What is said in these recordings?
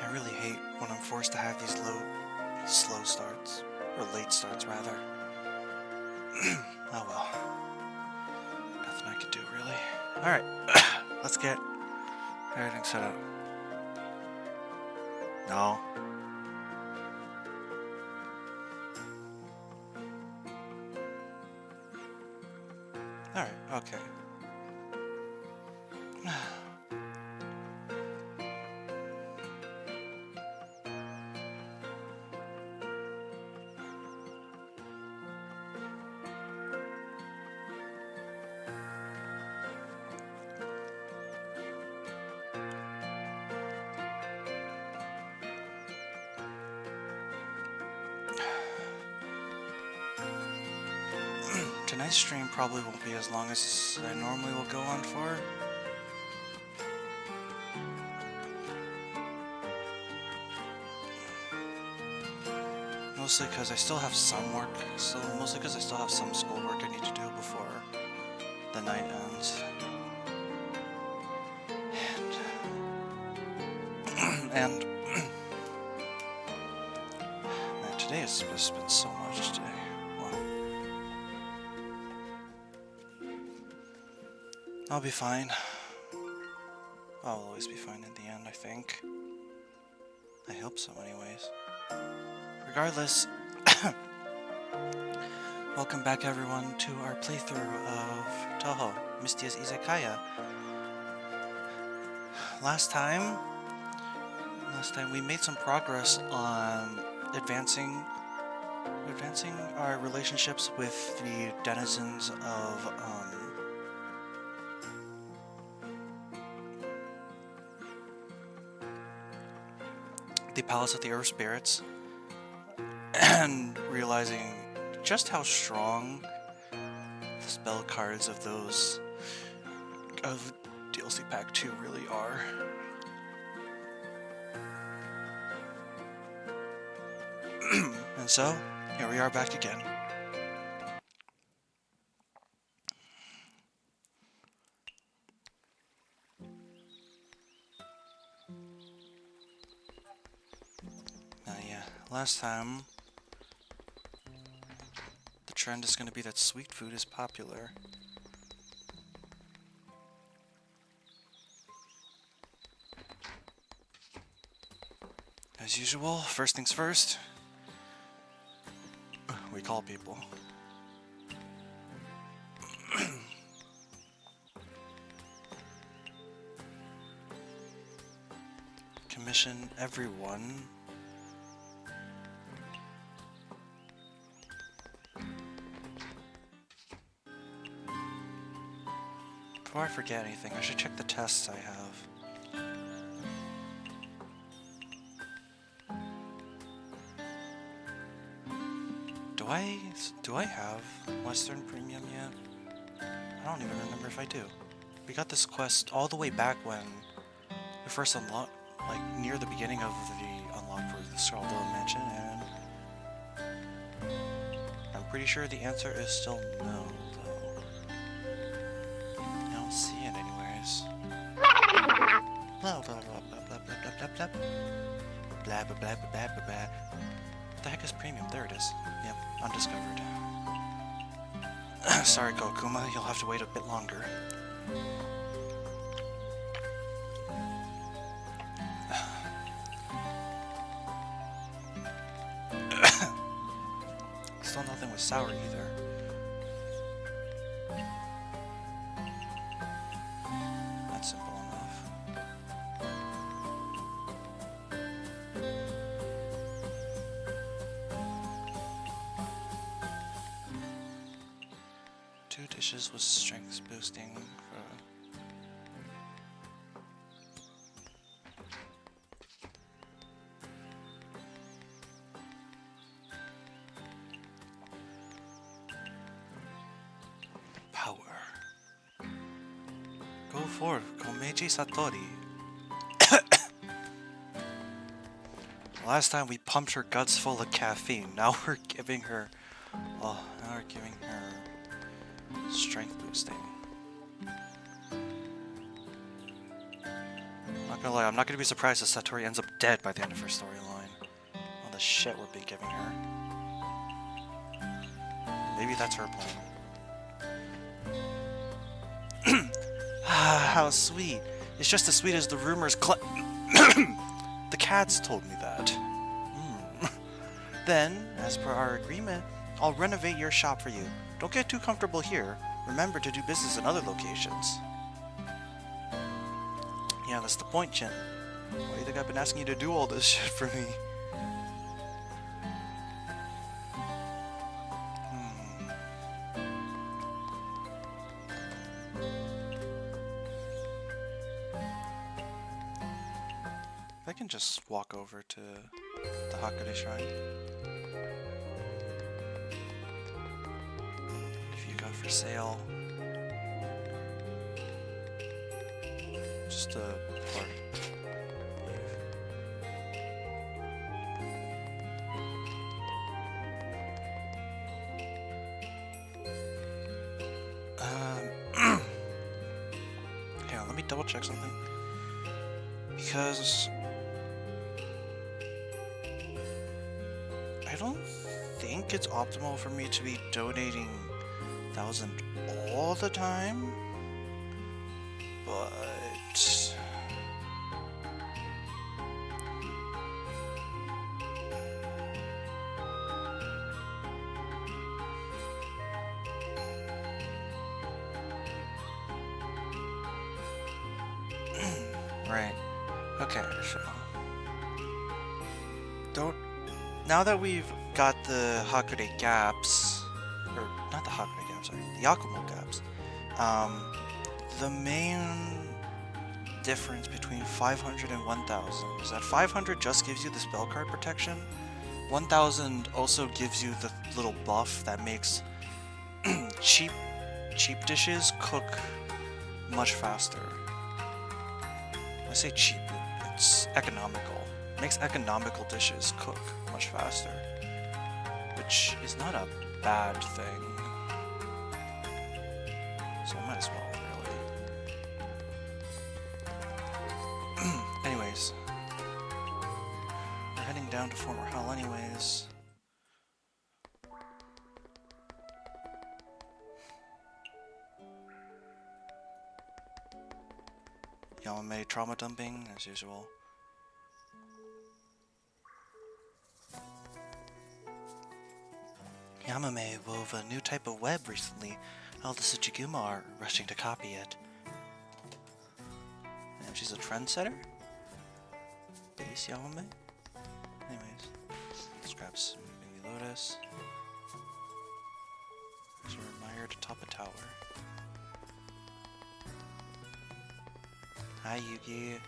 I really hate when I'm forced to have these slow starts, or late starts rather. Oh well. Nothing I can do really. Alright, let's get everything set up. No. Alright, okay. Tonight's stream probably won't be as long as I normally will go on for. Mostly because I still have some work, mostly because I still have some schoolwork I need to do before the night ends. And man, today has just been so much today. Wow. I'll be fine. I'll always be fine in the end, I think. I hope so anyways. Regardless, welcome back everyone to our playthrough of Toho, Mystia's Izakaya. Last time we made some progress on advancing our relationships with the denizens of the Palace of the Earth Spirits, and realizing just how strong the spell cards of DLC Pack 2 really are. And so, here we are back again. Last time, the trend is going to be that sweet food is popular. As usual, first things first, we call people. Commission everyone. Before I forget anything, I should check the tests I have. Do I have Western Premium yet? I don't even remember if I do. We got this quest all the way back when we first unlocked, like near the beginning of the unlock for the Scarlet Mansion, and I'm pretty sure the answer is still no, though. I don't see it anyways. Blah blah blah blah blah blah blah blah blah blah blah blah blah blah blah. What the heck is premium? There it is. Yep, undiscovered. Sorry, Kokuma, you'll have to wait a bit longer. Still nothing with sour either. That's simple enough. Two dishes with strength boosting. Power. Go forth, Komeiji Satori. Last time we pumped her guts full of caffeine. Now we're giving her... Oh, now we're giving her... strength boosting. Not gonna lie, I'm not gonna be surprised if Satori ends up dead by the end of her storyline. All the shit we've been giving her. Maybe that's her plan. How sweet. It's just as sweet as the rumors The cats told me that. Then, as per our agreement, I'll renovate your shop for you. Don't get too comfortable here. Remember to do business in other locations. Yeah, that's the point, Chin. Why do you think I've been asking you to do all this shit for me? If I can just walk over to the Hakude Shrine. If you got for sale. Just a part. Hang on, let me double check something. Because I don't think it's optimal for me to be donating 1,000 all the time, but right. Okay, so now that we've got the Hakude gaps, or not the Hakude gaps, sorry, the Yakumo gaps, the main difference between 500 and 1,000 is that 500 just gives you the spell card protection. 1,000 also gives you the little buff that makes cheap dishes cook much faster. When I say cheap, it's economical. It makes economical dishes cook much faster, which is not a bad thing. So I might as well, really. Anyways, we're heading down to former hell anyways. Yamame trauma dumping, as usual. Yamame wove a new type of web recently. All the Tsuchiguma are rushing to copy it. And she's a trendsetter? Base Yamame? Anyways, let's grab some Baby Lotus. There's a reminder to top a tower. Hi, Yugi.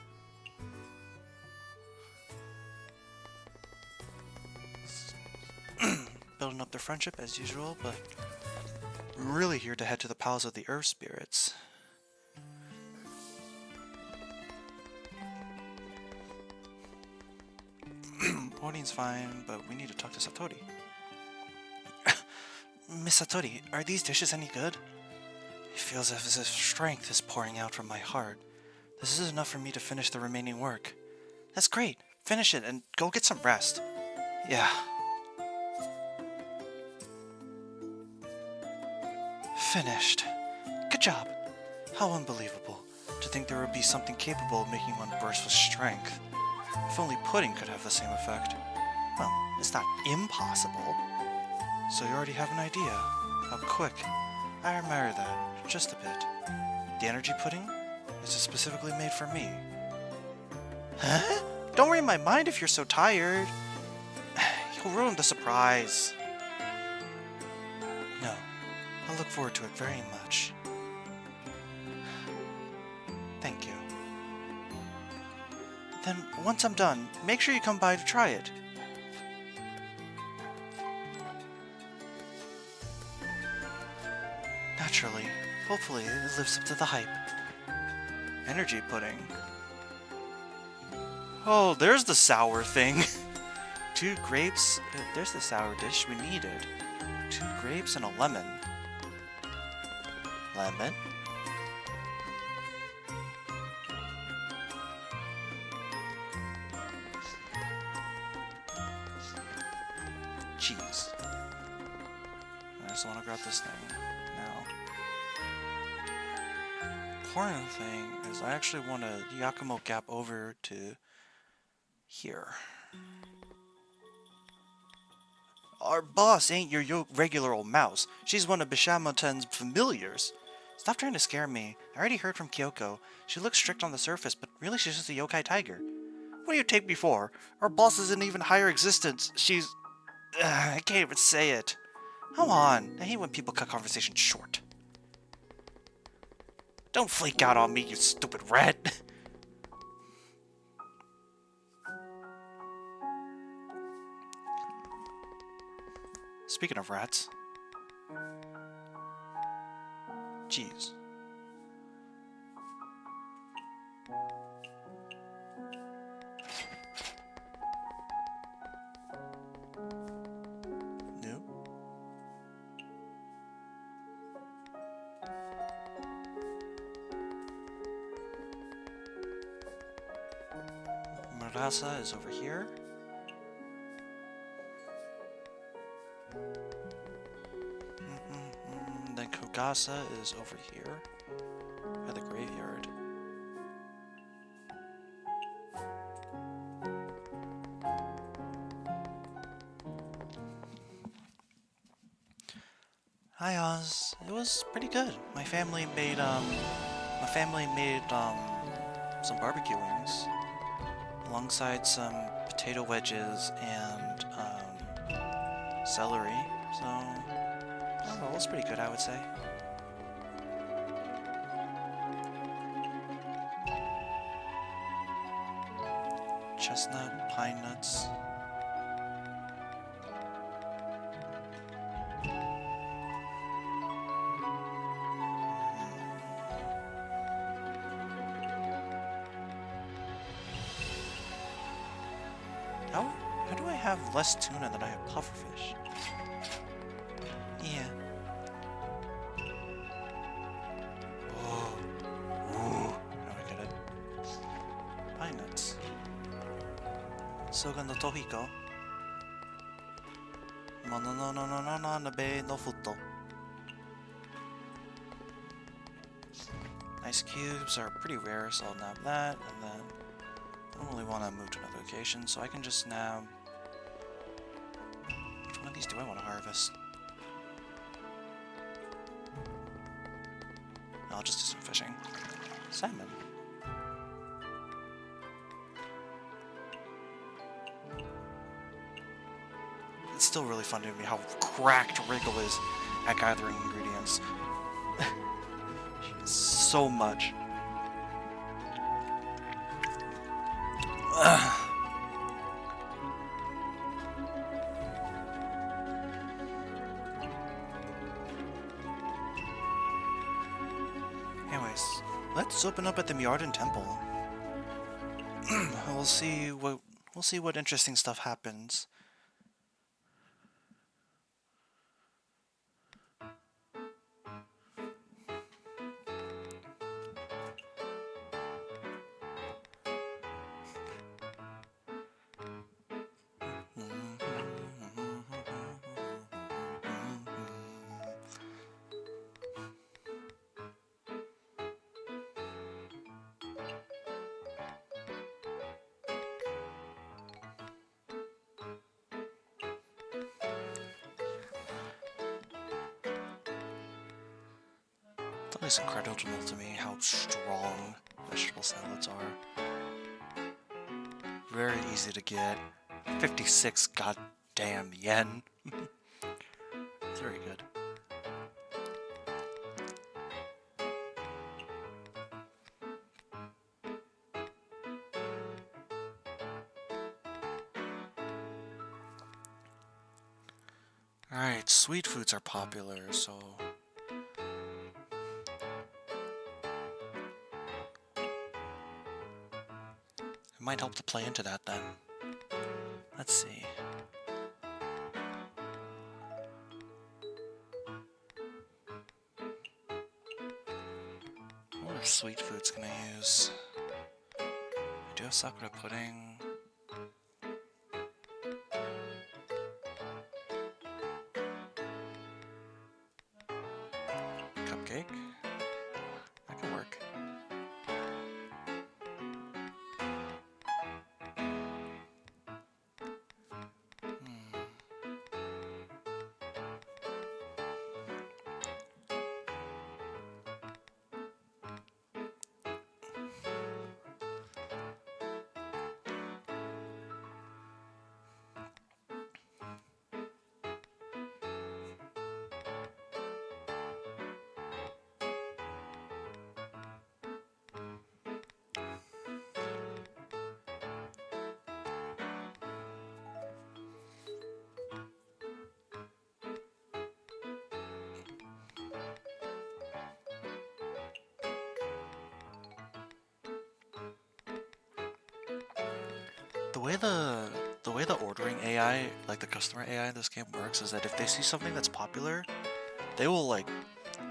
Building up their friendship as usual, but we're really here to head to the Palace of the Earth Spirits. Odin's fine, but we need to talk to Satori. Miss Satori, are these dishes any good? It feels as if strength is pouring out from my heart. This is enough for me to finish the remaining work. That's great. Finish it and go get some rest. Yeah. Finished. Good job. How unbelievable. To think there would be something capable of making one burst with strength. If only pudding could have the same effect. Well, it's not impossible. So you already have an idea. How quick. I admire that. Just a bit. The energy pudding? Is it specifically made for me? Huh? Don't read my mind if you're so tired. You'll ruin the surprise. No. I look forward to it very much. Thank you. Then, once I'm done, make sure you come by to try it. Naturally. Hopefully, it lives up to the hype. Energy pudding. Oh, there's the sour thing. 2 grapes. There's the sour dish we needed. 2 grapes and a lemon. Lemon? Cheese. I just want to grab this thing now. Important thing is I actually want to Yakumo gap over to here. Our boss ain't your regular old mouse. She's one of Bishamoten's familiars. Stop trying to scare me. I already heard from Kyoko. She looks strict on the surface, but really she's just a yokai tiger. What do you take me for? Our boss is an even higher existence. She's... I can't even say it. Come on. I hate when people cut conversations short. Don't flake out on me, you stupid rat. Speaking of rats. Jeez. No. Murasa is over here. Then Kogasa is over here by the graveyard. Hi Oz. It was pretty good. My family made some barbecue wings alongside some potato wedges and celery. So I don't know, it was pretty good, I would say. Chestnut, pine nuts. How do I have less tuna than I have pufferfish? Yeah. Oh. Ooh. Now I get it. Pine nuts. Soga no tohiko. Mono no no no no no nabe no futo. Ice cubes are pretty rare, so I'll nab that, and then I don't really want to move to another location, so I can just nab... Which one of these do I want to harvest? I'll just do some fishing. Salmon. It's still really fun to me how cracked Wrinkle is at gathering ingredients. So much. Anyways, let's open up at the Miyarden Temple. We'll see what interesting stuff happens. It's incredible to me how strong vegetable salads are. Very easy to get. 56 goddamn yen. It's very good. Alright, sweet foods are popular, so... It might help to play into that then. Let's see. sweet foods can I use? I do have sakura pudding. Cupcake? That can work. The way the ordering AI, like the customer AI in this game works, is that if they see something that's popular, they will like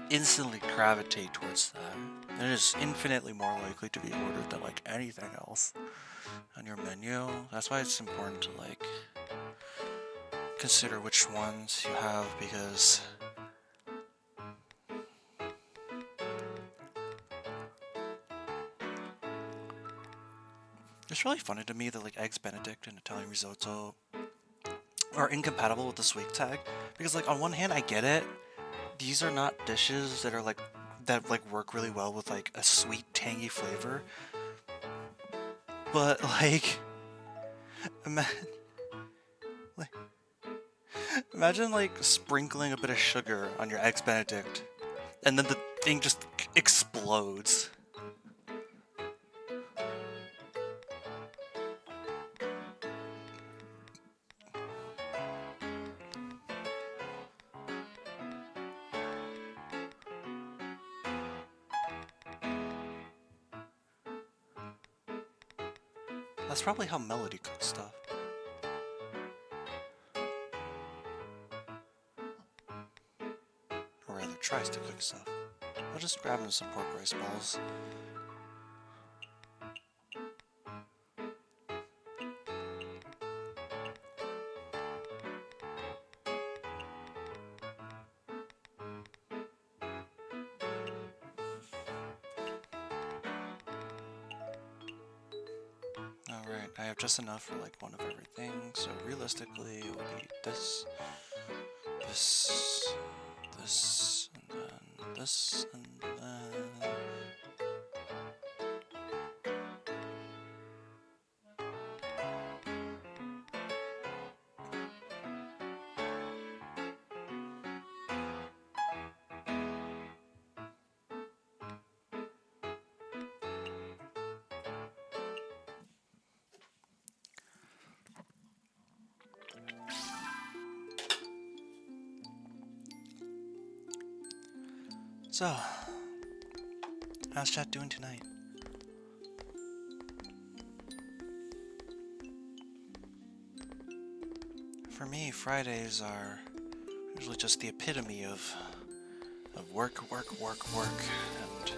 instantly gravitate towards that. It is infinitely more likely to be ordered than like anything else on your menu. That's why it's important to like consider which ones you have, because it's really funny to me that like eggs Benedict and Italian risotto are incompatible with the sweet tag, because like on one hand I get it, these are not dishes that are like work really well with like a sweet tangy flavor, but like imagine like sprinkling a bit of sugar on your eggs Benedict and then the thing just explodes. That's probably how Melody cooks stuff. Or rather, tries to cook stuff. I'll just grab him some pork rice balls. Alright, I have just enough for like one of everything, so realistically it would be this, this, this, and then this, and then... So, how's chat doing tonight? For me, Fridays are usually just the epitome of work, and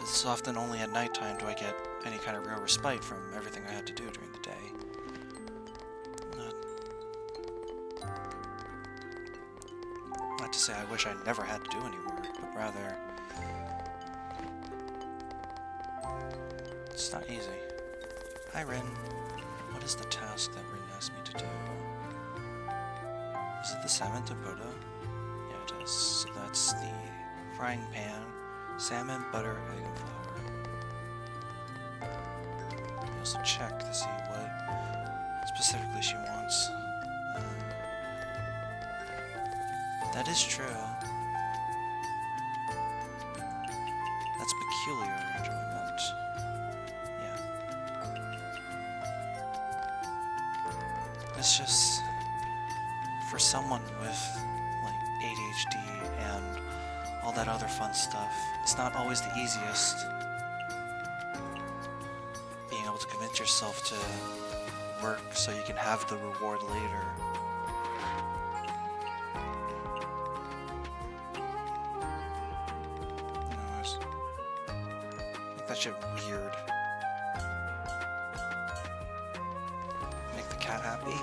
it's often only at nighttime do I get any kind of real respite from everything I had to do during the day. Not to say I wish I never had to do any work, but rather it's not easy. Hi, Rin. What is the task that Rin asked me to do? Is it the salmon tempura? Yeah, it is. So that's the frying pan, salmon, butter, egg, and flour. I also check to see what specifically she wants. That is true. That's peculiar enjoyment. Yeah. It's just, for someone with, like, ADHD and all that other fun stuff, it's not always the easiest being able to convince yourself to work so you can have the reward later. shit weird. Make the cat happy.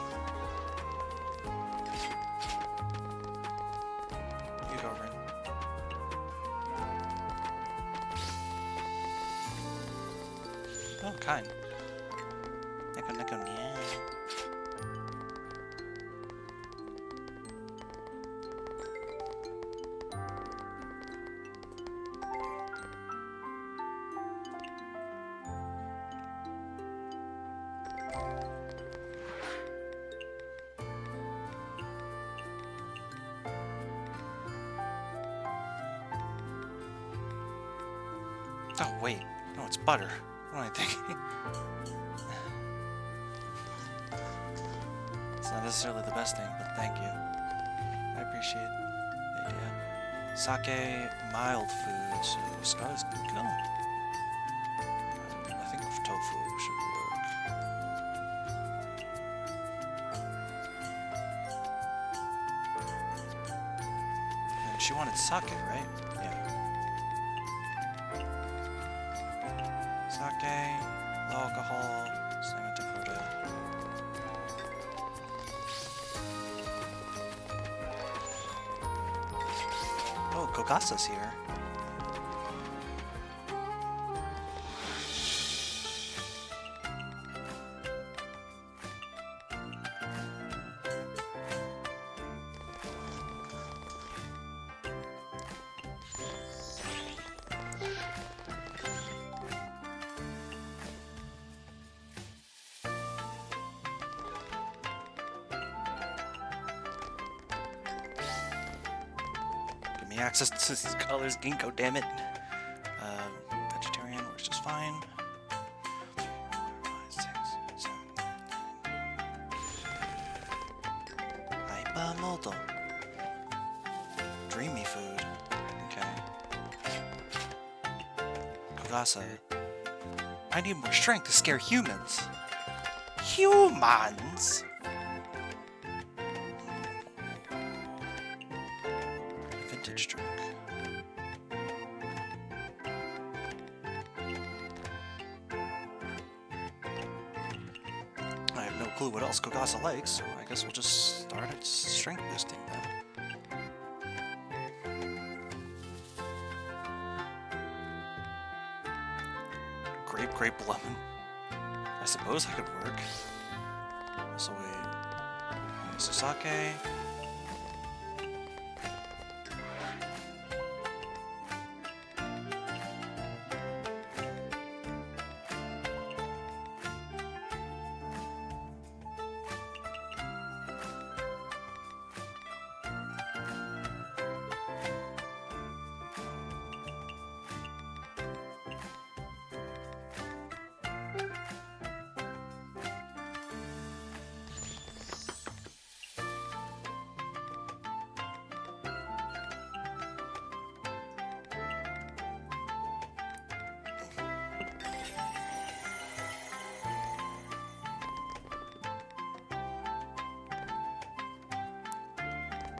You go, Rin. Oh, kind. Nico, Nico, yeah. Oh, wait. No, it's butter. What am I thinking? It's not necessarily the best name, but thank you. I appreciate the idea. Sake, mild food, so Scarlet's good go. I think tofu should work. And she wanted sake, right? Yeah. Sake, low alcohol, salmon Dakota. Oh, Kogasa's here. Give me access to these colors, Ginkgo, damn it. Vegetarian works just fine. 5, 6, 7, 8, 9. Hypermodal. Dreamy food. Okay. Kogasa. I need more strength to scare humans. Humans? Vintage drink. I have no clue what else Kogasa likes, so I guess we'll just start its strength boosting then. Grape, lemon. I suppose that could work. So wait. So sake.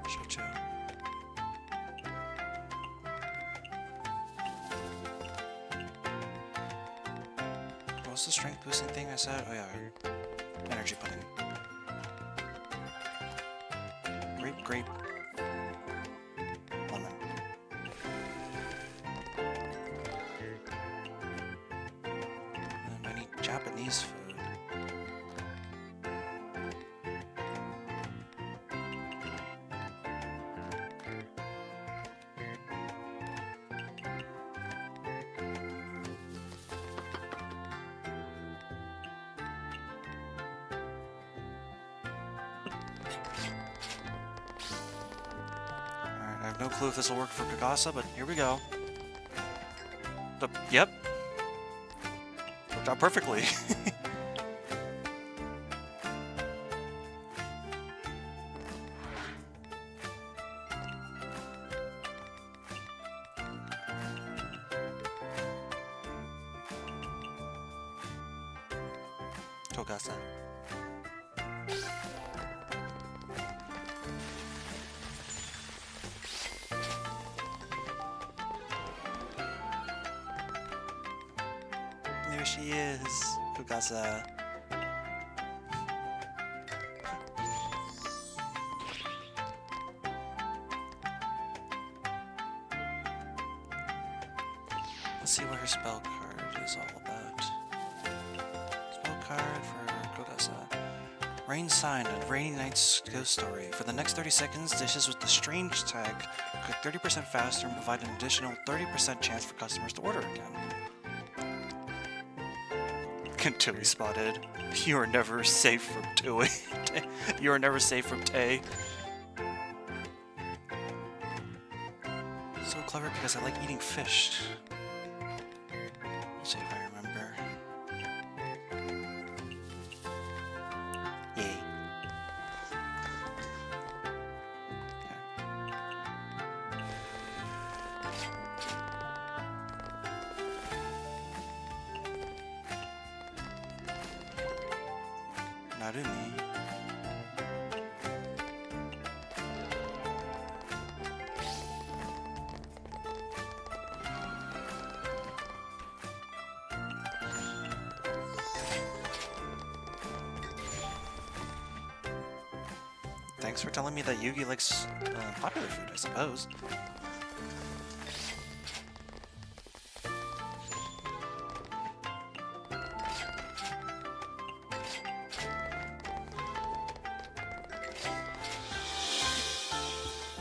Shochu. What was the strength boosting thing I said? Oh yeah, energy pudding. Grape, lemon. And I need Japanese food. I have no clue if this will work for Kagasa, but here we go. Yep. Worked out perfectly. Kogasa. she is. Kugasa. Let's see what her spell card is all about. Spell card for Kugasa. Rain Sign and Rainy Night's Ghost Story. For the next 30 seconds, dishes with the strange tag cook 30% faster and provide an additional 30% chance for customers to order again. Tui spotted. You are never safe from Tui. You are never safe from Tay. So clever because I like eating fish. Let's see if I remember. Yay. Narumi. Thanks for telling me that Yugi likes popular food, I suppose.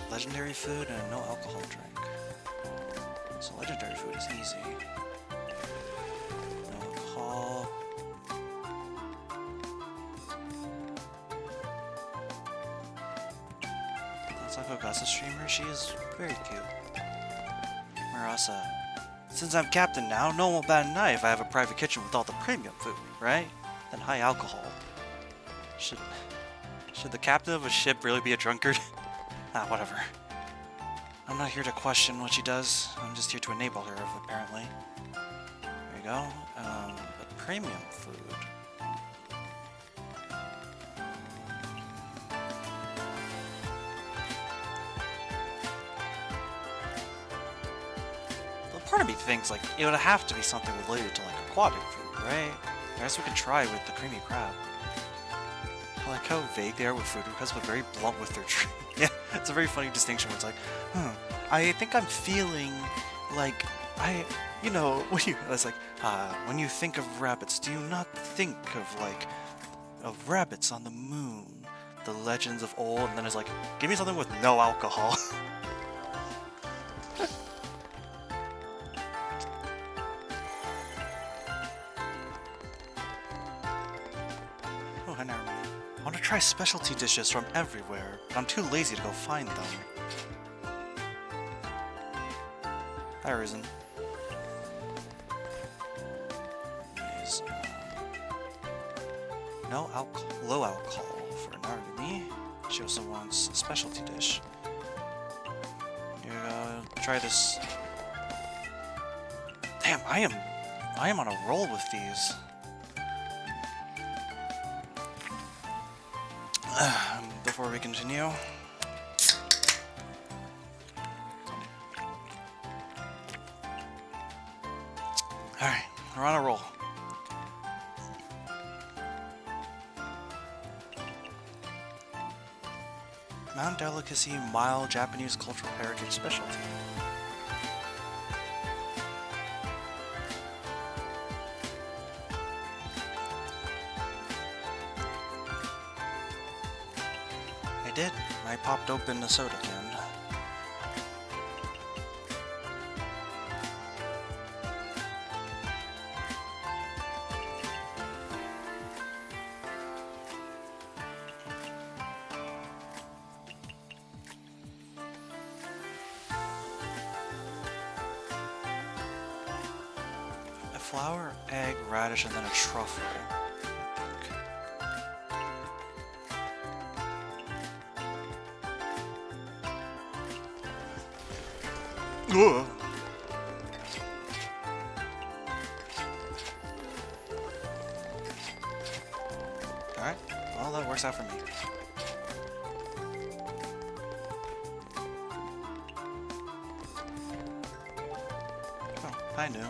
Legendary food and no alcohol drink. So legendary food is easy. No alcohol. That's like Ogasa's streamer. She is very cute. Murasa. Since I'm captain now, no one will bat an eye if I have a private kitchen with all the premium food, right? And high alcohol. Should the captain of a ship really be a drunkard? Ah, whatever. I'm not here to question what she does. I'm just here to enable her, apparently. There you go. But premium food. Well, part of me thinks, like, it would have to be something related to, like, aquatic food, right? I guess we could try with the creamy crab. I like how vague they are with food requests, but very blunt with their treat. Yeah, it's a very funny distinction where it's like, I think I'm feeling like you know, it's like, when you think of rabbits, do you not think of rabbits on the moon, the legends of old, and then it's like, give me something with no alcohol. Oh, I never mind. I want to try specialty dishes from everywhere, but I'm too lazy to go find them. Hi, Risen. No alcohol, low alcohol for Narumi. She also wants a specialty dish. Here we go. Try this. Damn, I am on a roll with these. Before we continue. Alright, we're on a roll. Mount Delicacy, mild Japanese cultural heritage specialty. I did. I popped open the soda can. A flour, egg, radish, and then a truffle. Ugh. Alright, well that works out for me. Oh, I knew.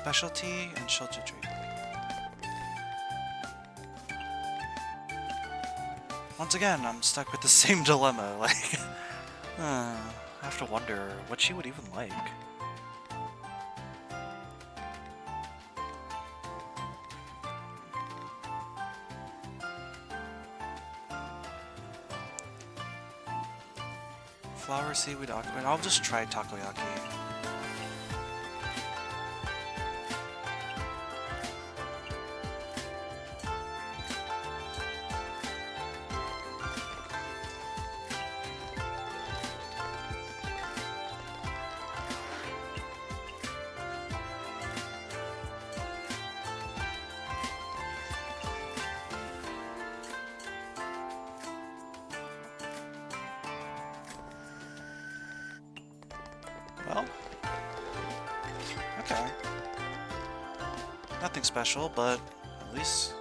specialty and shelter tree. Once again, I'm stuck with the same dilemma. Like, I have to wonder what she would even like. Flower, seaweed, aquaman. I'll just try takoyaki. Well, okay. Nothing special, but at least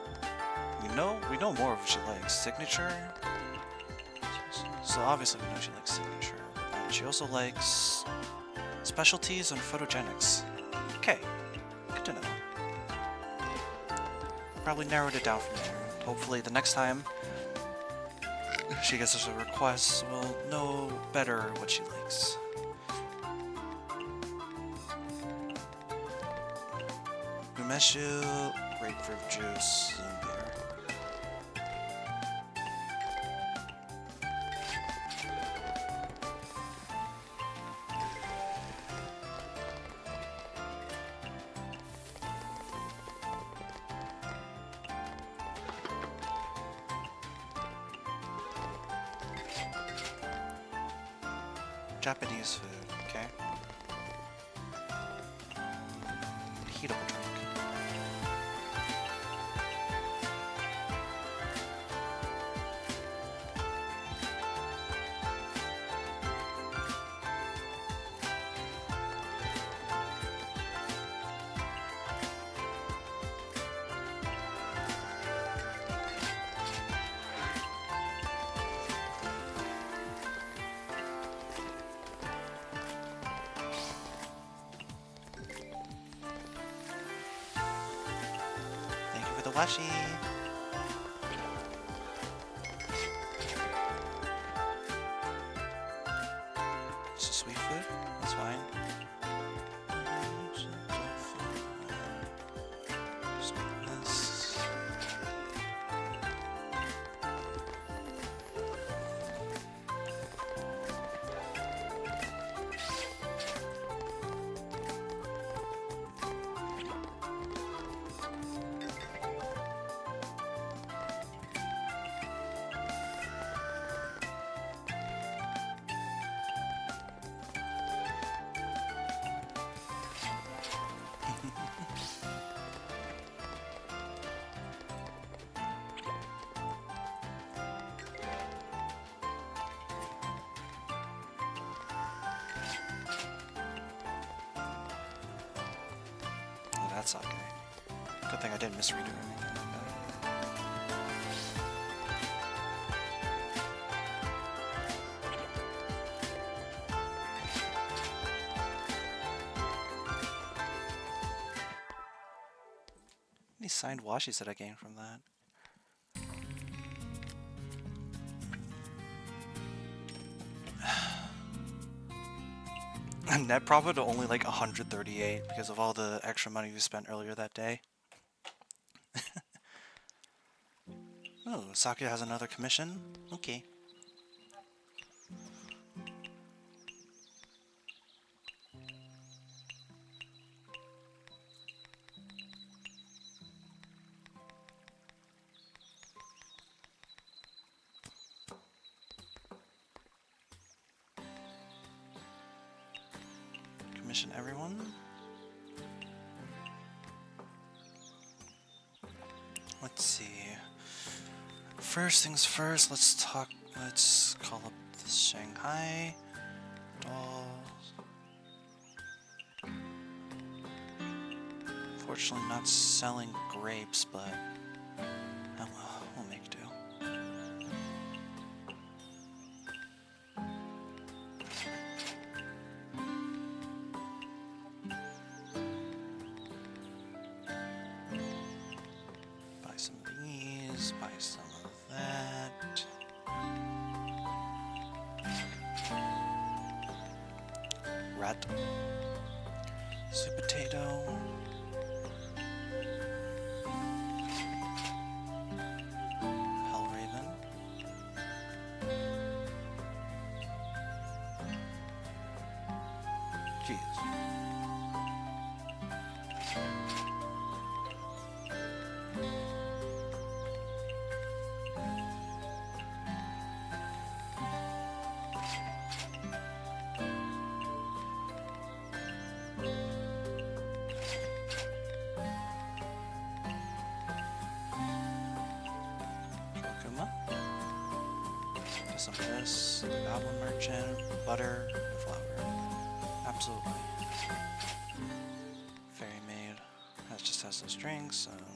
we know more of what she likes. Signature. So obviously we know she likes signature. And she also likes specialties and photogenics. Okay, good to know. Probably narrowed it down from there. Hopefully the next time she gets us a request, we'll know better what she likes. Umeshu, grapefruit juice, and beer. Japanese food, okay. Heatable drink. The washi. It's a sweet food. That's fine. Sweetness. Oh, that's okay. Good thing I didn't misread it or anything like that. Any signed washis that I gained from that? Net profit only like 138 because of all the extra money we spent earlier that day. Oh, Sakya has another commission? Okay. Commission everyone. Let's see. First things first, let's call up the Shanghai dolls. Fortunately not selling grapes, but we'll make do. that. Sweet potato. Hellraven. Jeez. Some of this, goblin merchant, butter, and flour. Absolutely. Fairy maid. That just has those drinks, so maybe.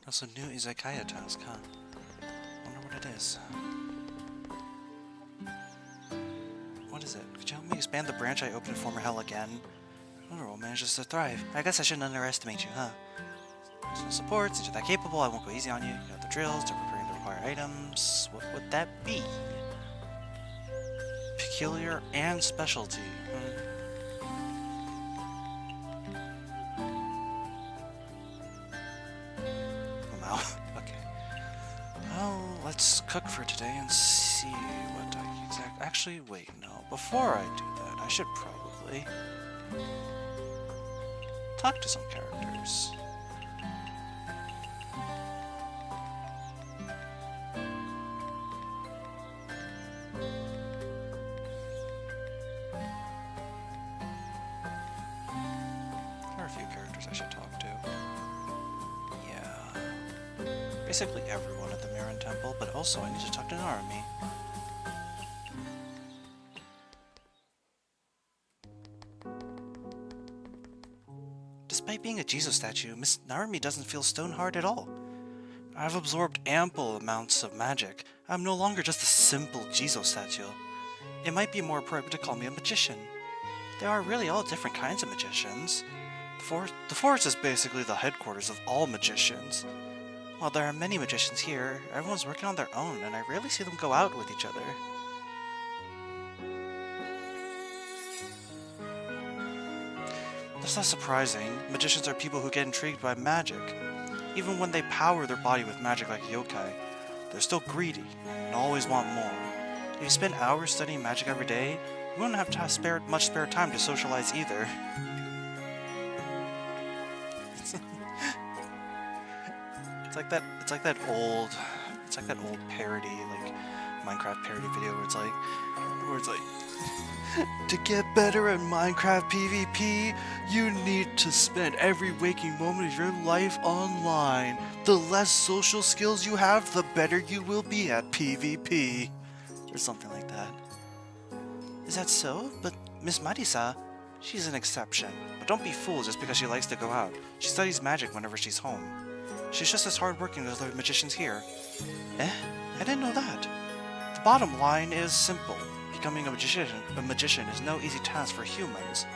That's a new Izakaya task, huh? Wonder what it is. What is it? Could you help me expand the branch I opened in former hell again? Wonderful manages to thrive. I guess I shouldn't underestimate you, huh? There's no support. Since you're that capable, I won't go easy on you. You got the drills to preparing the required items. What would that be? Peculiar and specialty. Let's cook for today and see what I exactly... Actually, wait, no. Before I do that, I should probably talk to some characters. There are a few characters I should talk to. Yeah. Basically everyone at the Mirren Temple, but also I need to talk to Narumi. Despite being a Jizo statue, Miss Narumi doesn't feel stone-hard at all. I've absorbed ample amounts of magic. I'm no longer just a simple Jizo statue. It might be more appropriate to call me a magician. There are really all different kinds of magicians. The forest is basically the headquarters of all magicians. While there are many magicians here, everyone's working on their own, and I rarely see them go out with each other. That's not surprising. Magicians are people who get intrigued by magic. Even when they power their body with magic like yokai, they're still greedy and always want more. If you spend hours studying magic every day, you wouldn't have much spare time to socialize either. It's like that old parody, like Minecraft parody video where it's like to get better at Minecraft PvP, you need to spend every waking moment of your life online. The less social skills you have, the better you will be at PvP. Or something like that. Is that so? But Miss Marisa, she's an exception. But don't be fooled just because she likes to go out. She studies magic whenever she's home. She's just as hardworking as the magicians here. Eh? I didn't know that. The bottom line is simple. Becoming a magician is no easy task for humans.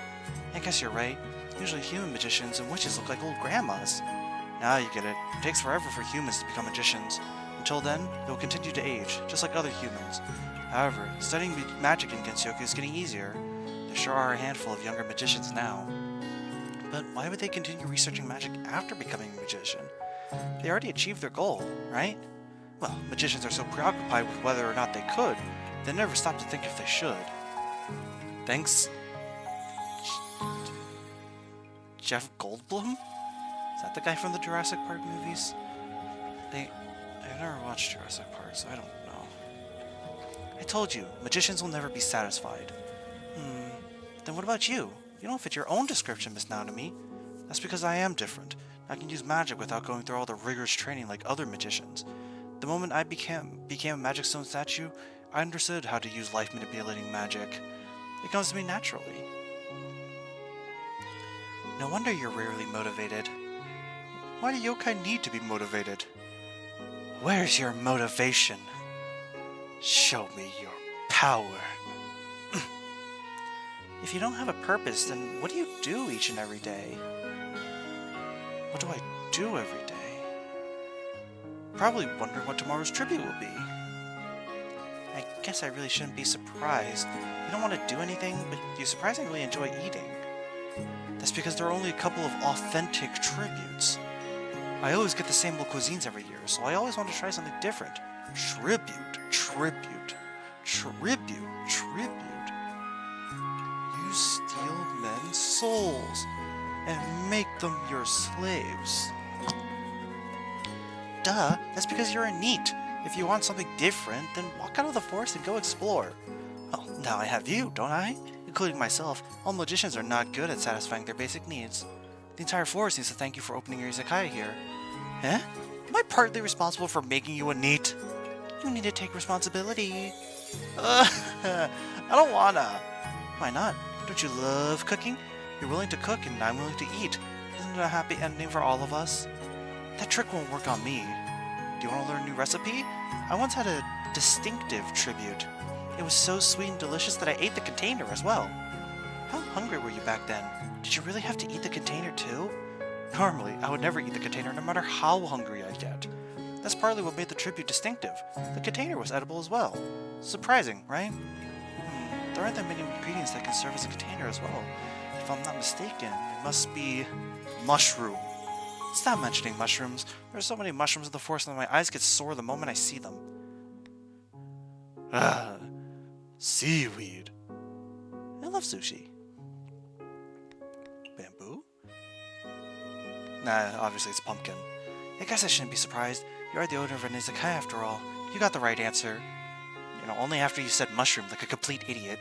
I guess you're right. Usually human magicians and witches look like old grandmas. Now you get it. It takes forever for humans to become magicians. Until then, they'll continue to age, just like other humans. However, studying magic in Gensyoku is getting easier. There sure are a handful of younger magicians now. But why would they continue researching magic after becoming a magician? They already achieved their goal, right? Well, magicians are so preoccupied with whether or not they could, they never stop to think if they should. Thanks... Jeff Goldblum? Is that the guy from the Jurassic Park movies? I've never watched Jurassic Park, so I don't know. I told you, magicians will never be satisfied. Then what about you? You don't fit your own description, Miss Naotomi. That's because I am different. I can use magic without going through all the rigorous training like other magicians. The moment I became a magic stone statue, I understood how to use life-manipulating magic. It comes to me naturally. No wonder you're rarely motivated. Why do yokai need to be motivated? Where's your motivation? Show me your power. If you don't have a purpose, then what do you do each and every day? What do I do every day? Probably wondering what tomorrow's tribute will be. I guess I really shouldn't be surprised. You don't want to do anything, but you surprisingly enjoy eating. That's because there are only a couple of authentic tributes. I always get the same old cuisines every year, so I always want to try something different. Tribute, tribute, tribute, tribute. You steal men's souls and make them your slaves. Duh, that's because you're a NEET. If you want something different, then walk out of the forest and go explore. Well, now I have you, don't I? Including myself, all magicians are not good at satisfying their basic needs. The entire forest needs to thank you for opening your Izakaya here. Huh? Am I partly responsible for making you a NEET? You need to take responsibility. I don't wanna. Why not? Don't you love cooking? You're willing to cook and I'm willing to eat. Isn't it a happy ending for all of us? That trick won't work on me. Do you want to learn a new recipe? I once had a distinctive tribute. It was so sweet and delicious that I ate the container as well. How hungry were you back then? Did you really have to eat the container too? Normally, I would never eat the container no matter how hungry I get. That's partly what made the tribute distinctive. The container was edible as well. Surprising, right? There aren't that many ingredients that can serve as a container as well. If I'm not mistaken, it must be mushroom. Stop mentioning mushrooms. There are so many mushrooms in the forest that my eyes get sore the moment I see them. Ah, seaweed. I love sushi. Bamboo? Nah, obviously it's pumpkin. I guess I shouldn't be surprised. You are the owner of an Izakaya after all. You got the right answer. You know, only after you said mushroom like a complete idiot.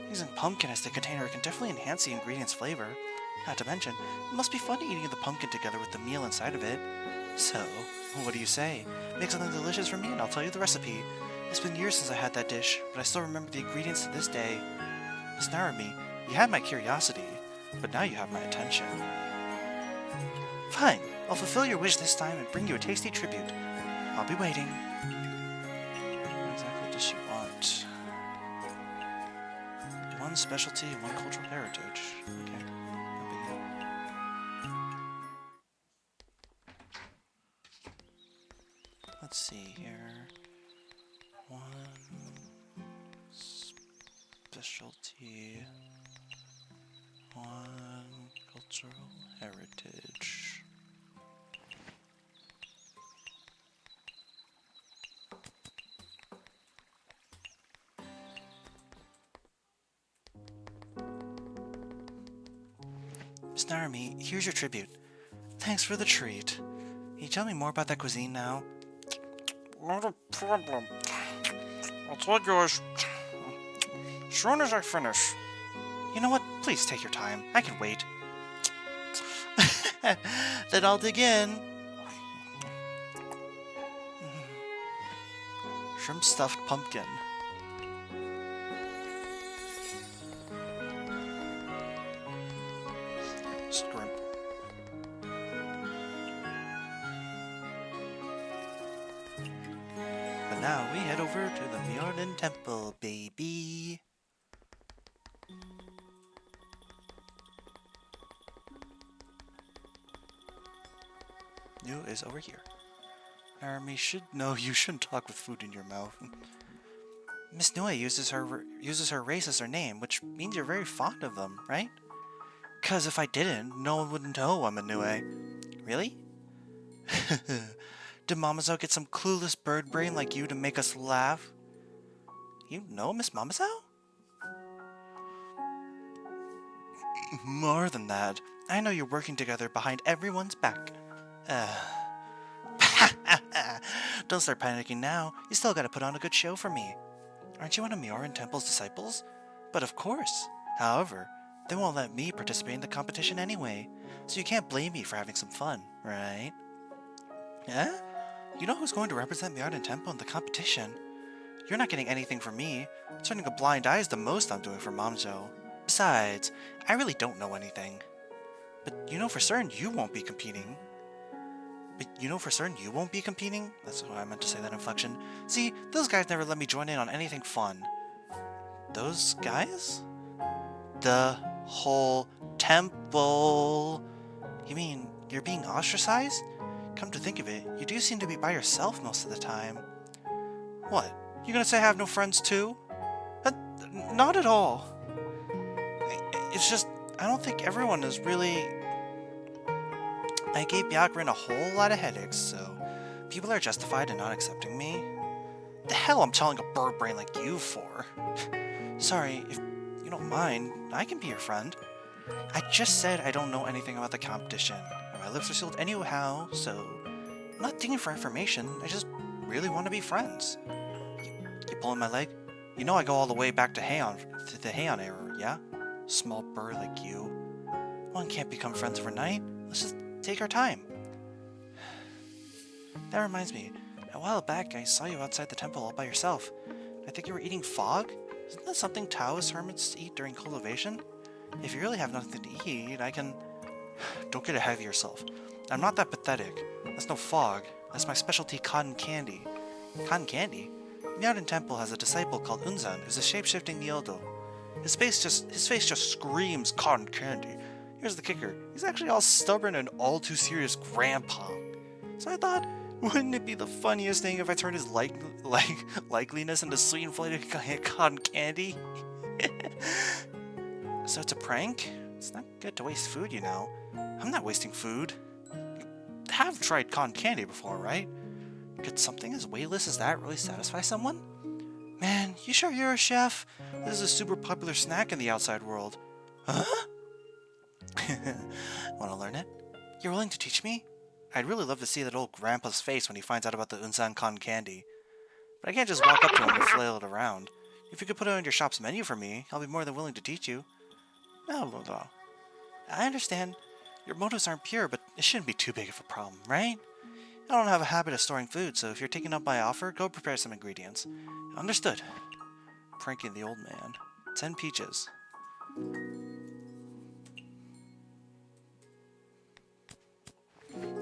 Using pumpkin as the container can definitely enhance the ingredient's flavor. Not to mention, it must be fun eating the pumpkin together with the meal inside of it. So, what do you say? Make something delicious for me and I'll tell you the recipe. It's been years since I had that dish, but I still remember the ingredients to this day. Miss Narumi, you had my curiosity, but now you have my attention. Fine, I'll fulfill your wish this time and bring you a tasty tribute. I'll be waiting. What exactly does she want? One specialty and one cultural heritage. Okay. Let's see here. One specialty, one cultural heritage. Miss Narumi, here's your tribute. Thanks for the treat. Can you tell me more about that cuisine now? Not a problem. I'll tell you as soon as I finish. You know what? Please take your time. I can wait. Then I'll dig in. Shrimp stuffed pumpkin. Shrimp. But now we head over to the Mjordan Temple, baby. New is over here. Narumi should know you shouldn't talk with food in your mouth. Miss Nue uses her race as her name, which means you're very fond of them, right? 'Cause if I didn't, no one would know I'm a Nue. Really? Did Mamazao get some clueless bird brain like you to make us laugh? You know Miss Mamazao? More than that, I know you're working together behind everyone's back. Don't start panicking now. You still gotta put on a good show for me. Aren't you one of Mjordan Temple's disciples? But of course. However, they won't let me participate in the competition anyway, so you can't blame me for having some fun, right? Huh? You know who's going to represent Mjordan Temple in the competition? You're not getting anything from me. Turning a blind eye is the most I'm doing for Mamjo. Besides, I really don't know anything. But you know for certain you won't be competing. But you know for certain you won't be competing? That's what I meant to say, that inflection. See, those guys never let me join in on anything fun. Those guys? The whole temple. You mean you're being ostracized? Come to think of it, you do seem to be by yourself most of the time. What? You gonna say I have no friends too? Not at all. It's just, I don't think everyone is really... I gave Byakurin a whole lot of headaches, so people are justified in not accepting me. The hell I'm telling a bird brain like you for? Sorry, if you don't mind, I can be your friend. I just said I don't know anything about the competition. My lips are sealed anyhow, so I'm not digging for information. I just really want to be friends. You pulling my leg? You know I go all the way back to the Heian era, yeah? Small bird like you. One can't become friends overnight. Let's just take our time. That reminds me. A while back, I saw you outside the temple all by yourself. I think you were eating fog? Isn't that something Taoist hermits eat during cultivation? If you really have nothing to eat, I can... Don't get ahead of yourself. I'm not that pathetic. That's no fog. That's my specialty cotton candy. Cotton candy? Myaden Temple has a disciple called Unzan, who's a shape-shifting Nyodo. His face just screams cotton candy. Here's the kicker. He's actually all stubborn and all too serious grandpa. So I thought, wouldn't it be the funniest thing if I turned his likeliness into sweet inflated cotton candy? So it's a prank? It's not good to waste food, you know. I'm not wasting food. You have tried cotton candy before, right? Could something as weightless as that really satisfy someone? Man, you sure you're a chef? This is a super popular snack in the outside world. Huh? Want to learn it? You're willing to teach me? I'd really love to see that old grandpa's face when he finds out about the Unsan cotton candy. But I can't just walk up to him and flail it around. If you could put it on your shop's menu for me, I'll be more than willing to teach you. Blah, blah, blah. I understand. Your motives aren't pure, but it shouldn't be too big of a problem, right? I don't have a habit of storing food, so if you're taking up my offer, go prepare some ingredients. Understood. Pranking the old man. 10 peaches.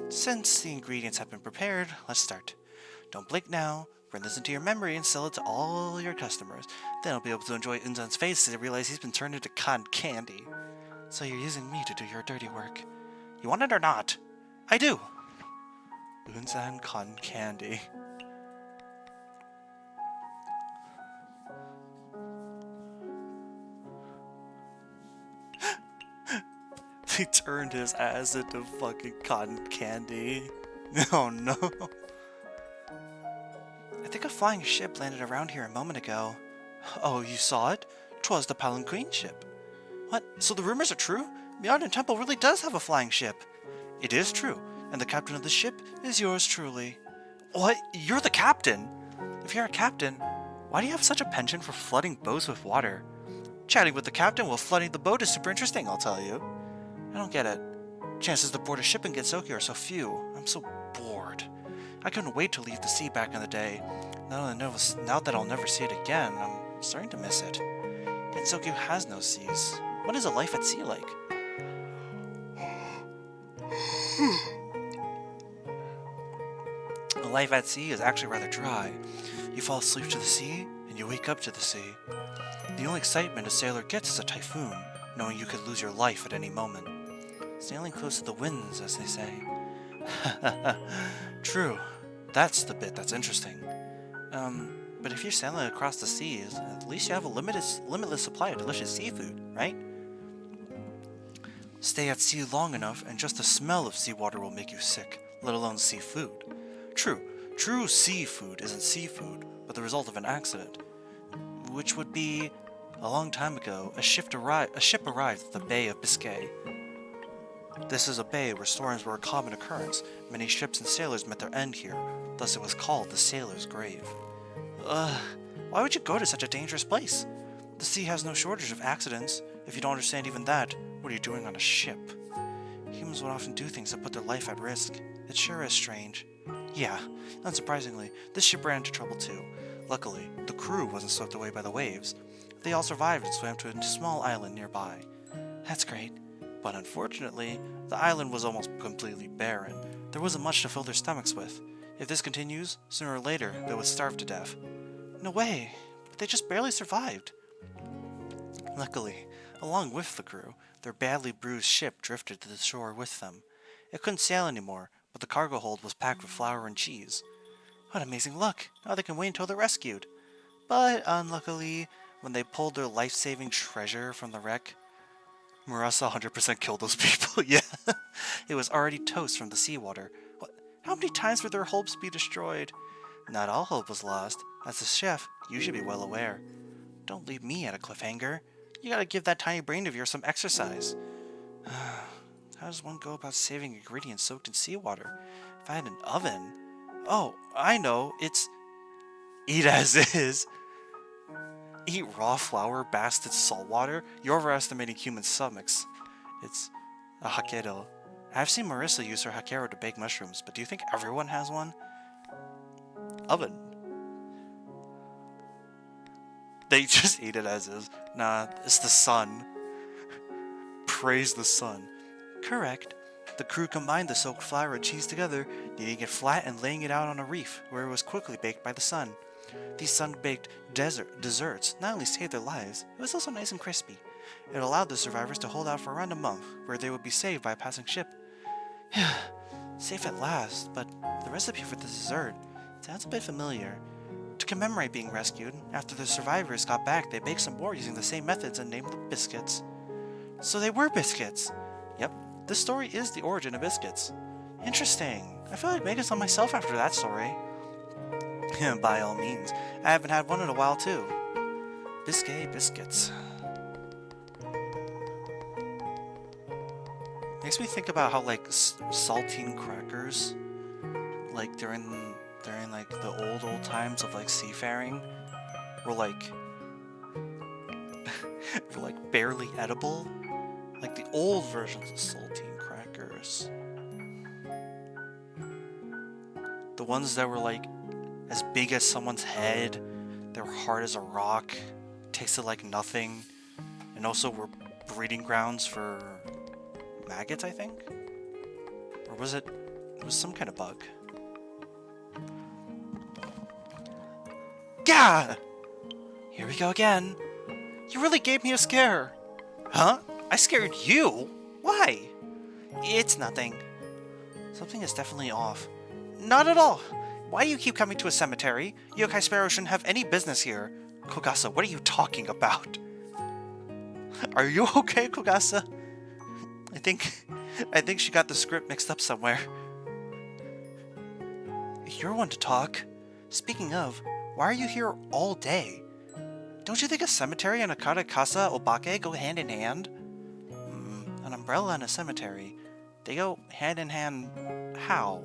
Since the ingredients have been prepared, let's start. Don't blink now. Burn this into your memory and sell it to all your customers. Then I'll be able to enjoy Unzan's face as I realize he's been turned into cotton candy. So you're using me to do your dirty work. You want it or not? I do! Unzan cotton candy. He turned his ass into fucking cotton candy. Oh no. I think a flying ship landed around here a moment ago. Oh, you saw it? 'Twas the Palanquin ship. What? So the rumors are true? Myaden Temple really does have a flying ship. It is true, and the captain of the ship is yours truly. What? You're the captain? If you're a captain, why do you have such a penchant for flooding boats with water? Chatting with the captain while flooding the boat is super interesting, I'll tell you. I don't get it. Chances to board a ship in Gensokyo are so few. I'm so bored. I couldn't wait to leave the sea back in the day. Now that I'll never see it again, I'm starting to miss it. Gensokyo has no seas. What is a life at sea like? A life at sea is actually rather dry. You fall asleep to the sea, and you wake up to the sea. The only excitement a sailor gets is a typhoon, knowing you could lose your life at any moment. Sailing close to the winds, as they say. True. That's the bit that's interesting. But if you're sailing across the seas, at least you have a limitless supply of delicious seafood, right? Stay at sea long enough, and just the smell of seawater will make you sick, let alone seafood. True seafood isn't seafood, but the result of an accident. Which would be, a long time ago, a ship arrived at the Bay of Biscay. This is a bay where storms were a common occurrence. Many ships and sailors met their end here, thus it was called the Sailor's Grave. Why would you go to such a dangerous place? The sea has no shortage of accidents. If you don't understand even that, what are you doing on a ship? Humans would often do things that put their life at risk. It sure is strange. Yeah, unsurprisingly, this ship ran into trouble too. Luckily, the crew wasn't swept away by the waves. They all survived and swam to a small island nearby. That's great. But unfortunately, the island was almost completely barren. There wasn't much to fill their stomachs with. If this continues, sooner or later, they would starve to death. No way! But they just barely survived. Luckily, along with the crew, their badly bruised ship drifted to the shore with them. It couldn't sail anymore, but the cargo hold was packed with flour and cheese. What amazing luck! Now they can wait until they're rescued. But unluckily, when they pulled their life-saving treasure from the wreck, Murasa 100% killed those people. Yeah, it was already toast from the seawater. What? How many times would their hopes be destroyed? Not all hope was lost. As a chef, you should be well aware. Don't leave me at a cliffhanger. You gotta give that tiny brain of yours some exercise. How does one go about saving ingredients soaked in seawater? If I had an oven... Oh, I know. It's... Eat as is. Eat raw flour bathed in salt water? You're overestimating human stomachs. It's a hakero. I've seen Marissa use her hakero to bake mushrooms, but do you think everyone has one? Oven. They just eat it as is. Nah, it's the sun. Praise the sun. Correct. The crew combined the soaked flour and cheese together, kneading it flat and laying it out on a reef, where it was quickly baked by the sun. These sun-baked desserts not only saved their lives, it was also nice and crispy. It allowed the survivors to hold out for around a month, where they would be saved by a passing ship. Safe at last, but the recipe for the dessert sounds a bit familiar. To commemorate being rescued, after the survivors got back, they baked some more using the same methods and named them biscuits. So they were biscuits! Yep, this story is the origin of biscuits. Interesting. I feel like making some myself after that story. By all means. I haven't had one in a while too. Biscuits. Makes me think about how like saltine crackers, like during like the old times of like seafaring, were like barely edible. Like the old versions of saltine crackers. The ones that were like as big as someone's head, they were hard as a rock, tasted like nothing, and also were breeding grounds for maggots, I think? Or was it was some kind of bug. Gah! Here we go again. You really gave me a scare. Huh? I scared you? Why? It's nothing. Something is definitely off. Not at all. Why do you keep coming to a cemetery? Yokai Sparrow shouldn't have any business here. Kogasa, what are you talking about? Are you okay, Kogasa? I think she got the script mixed up somewhere. You're one to talk. Speaking of, why are you here all day? Don't you think a cemetery and a karakasa obake go hand in hand? An umbrella and a cemetery. They go hand in hand how?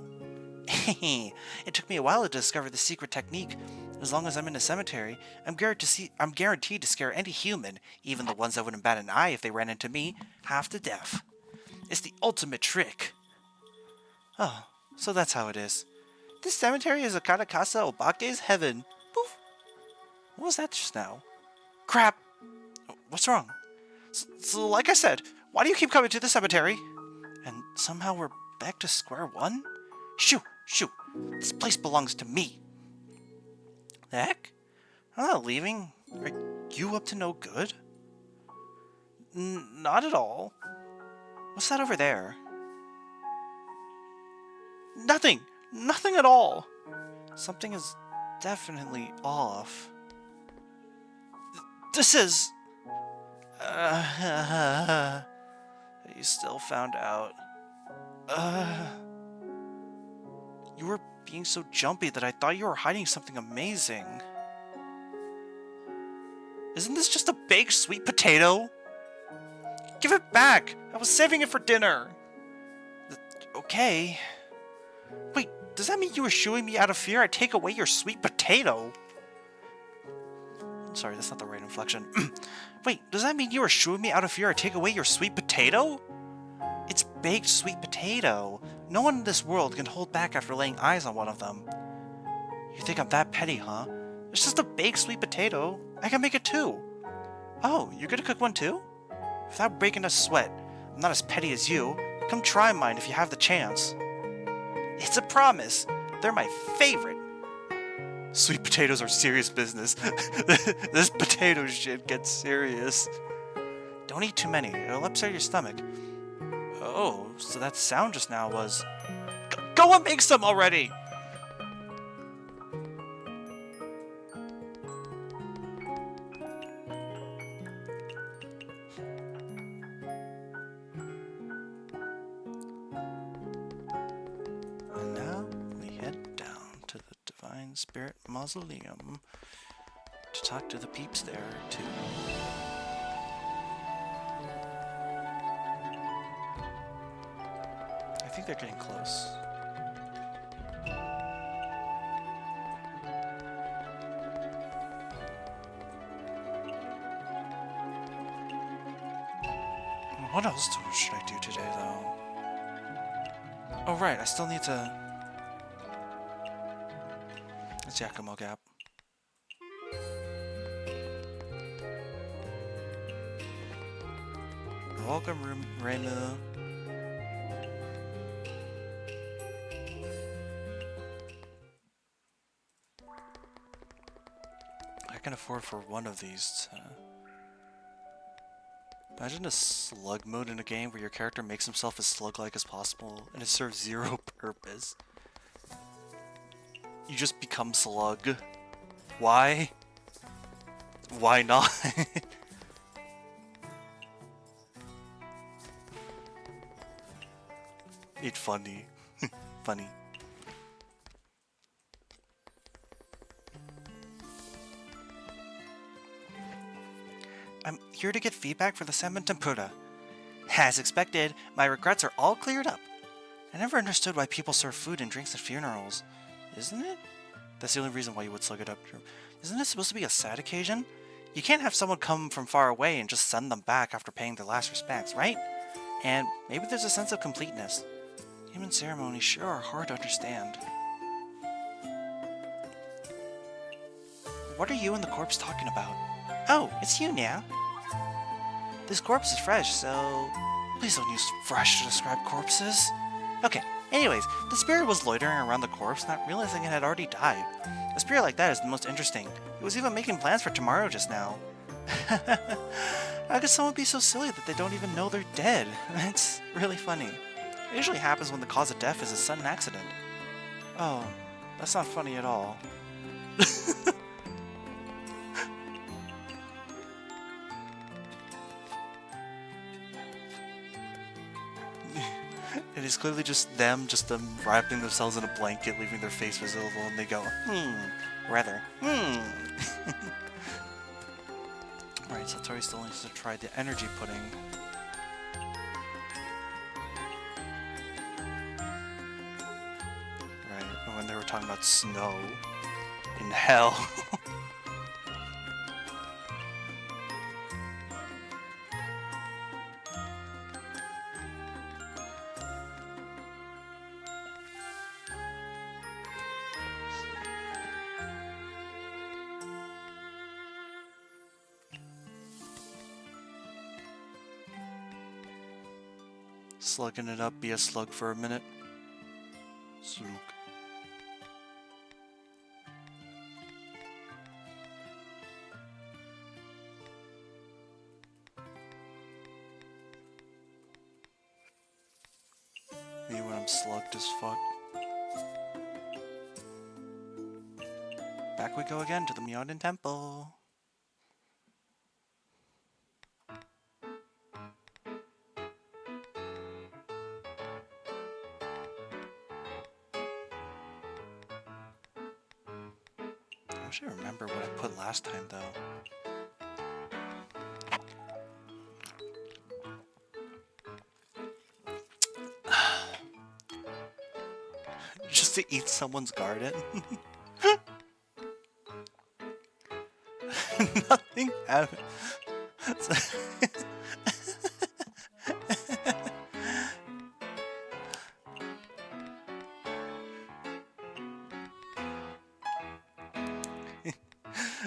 It took me a while to discover the secret technique. As long as I'm in a cemetery, I'm guaranteed to scare any human, even the ones that wouldn't bat an eye if they ran into me, half to death. It's the ultimate trick. Oh, so that's how it is. This cemetery is a karakasa obake's heaven. Poof. What was that just now? Crap! What's wrong? So like I said, why do you keep coming to the cemetery? And somehow we're back to square one? Shoo! This place belongs to me. The heck? I'm not leaving. Are you up to no good? Not at all. What's that over there? Nothing at all. Something is definitely off. This is... You still found out. You were being so jumpy that I thought you were hiding something amazing. Isn't this just a baked sweet potato? Give it back! I was saving it for dinner! Okay. Wait, does that mean you were shooing me out of fear I'd take away your sweet potato? Sorry, that's not the right inflection. Wait, does that mean you were shooing me out of fear I'd take away your sweet potato? It's baked sweet potato. No one in this world can hold back after laying eyes on one of them. You think I'm that petty, huh? It's just a baked sweet potato. I can make it too. Oh, you're gonna cook one too? Without breaking a sweat. I'm not as petty as you. Come try mine if you have the chance. It's a promise. They're my favorite. Sweet potatoes are serious business. This potato shit gets serious. Don't eat too many. It'll upset your stomach. Oh, so that sound just now was... Go and make some already! And now we head down to the Divine Spirit Mausoleum to talk to the peeps there, too. I think they're getting close. What else should I do today, though? Oh, right, I still need to... It's Yakumo Gap. Welcome, Reimu. I can afford for one of these. Imagine a slug mode in a game where your character makes himself as slug-like as possible and it serves zero purpose. You just become slug. Why? Why not? It's funny. Funny. I'm here to get feedback for the salmon tempura. As expected, my regrets are all cleared up. I never understood why people serve food and drinks at funerals. Isn't it? That's the only reason why you would slug it up. Isn't it supposed to be a sad occasion? You can't have someone come from far away and just send them back after paying their last respects, right? And maybe there's a sense of completeness. Human ceremonies sure are hard to understand. What are you and the corpse talking about? Oh, it's you now. This corpse is fresh, so... Please don't use fresh to describe corpses. Okay, anyways, the spirit was loitering around the corpse, not realizing it had already died. A spirit like that is the most interesting. It was even making plans for tomorrow just now. How could someone be so silly that they don't even know they're dead? It's really funny. It usually happens when the cause of death is a sudden accident. Oh, that's not funny at all. It is clearly just them wrapping themselves in a blanket, leaving their face visible, and they go, rather, Right, so Tori still needs to try the energy pudding. Right, when they were talking about snow in hell. Slugging it up, be a slug for a minute. Slug. Me when I'm slugged as fuck. Back we go again to the Myoden Temple. I wish I remember what I put last time, though. Just to eat someone's garden? Nothing happened.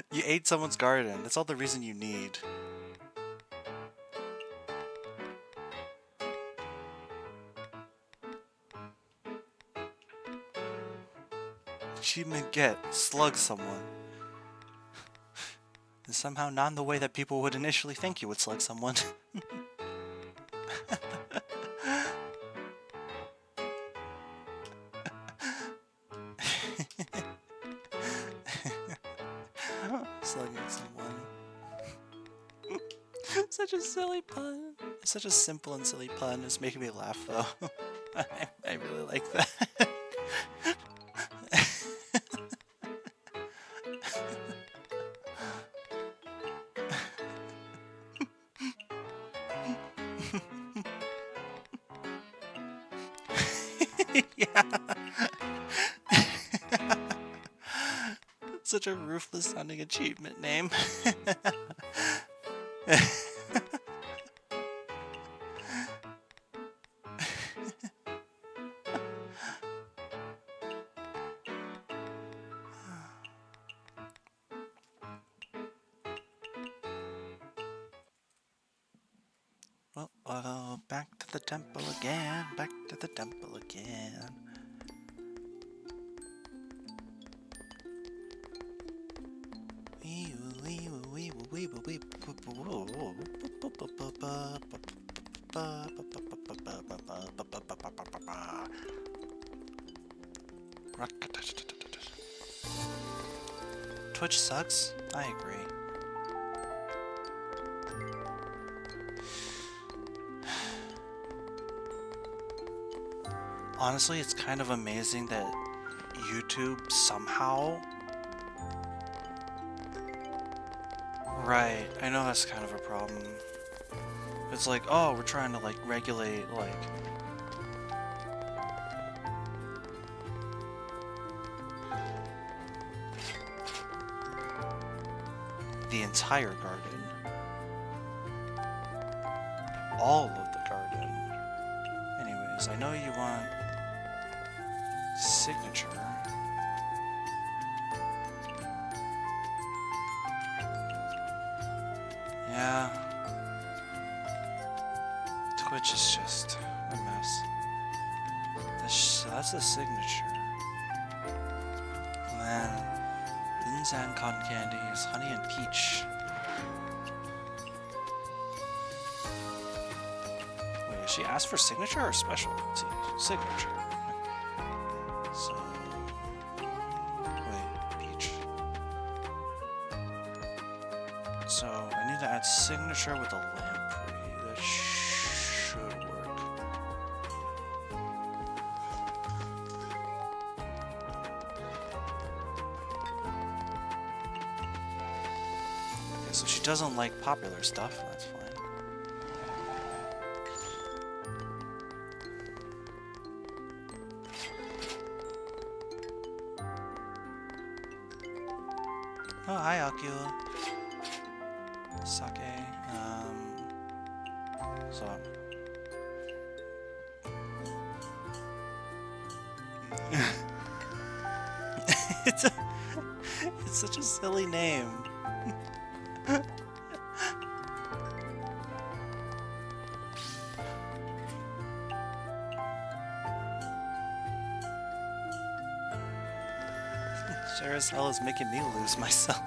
You ate someone's garden. That's all the reason you need. Achievement get, slug someone. And somehow not in the way that people would initially think you would slug someone. Slugging someone. Such a silly pun. Such a simple and silly pun. It's making me laugh though. I really like that. Yeah. Such a ruthless sounding achievement name. Well, back to the temple again, back to the temple again. Twitch sucks? I agree. Honestly, it's kind of amazing that YouTube somehow... Right, I know that's kind of a problem. It's like, oh, we're trying to, like, regulate, like... the entire garden. All of the garden. Anyways, I know you want... signature. Yeah. Twitch is just a mess. That's a signature. And then Linzan cotton candy is honey and peach. Wait, did she ask for signature or specialty? Signature. So, wait, peach. So I need to add signature with a lamprey. That should work. Okay, so she doesn't like popular stuff. That's fine. Oh, hi, Akio. Sake. So. it's such a silly name. Sure as hell is making me lose myself.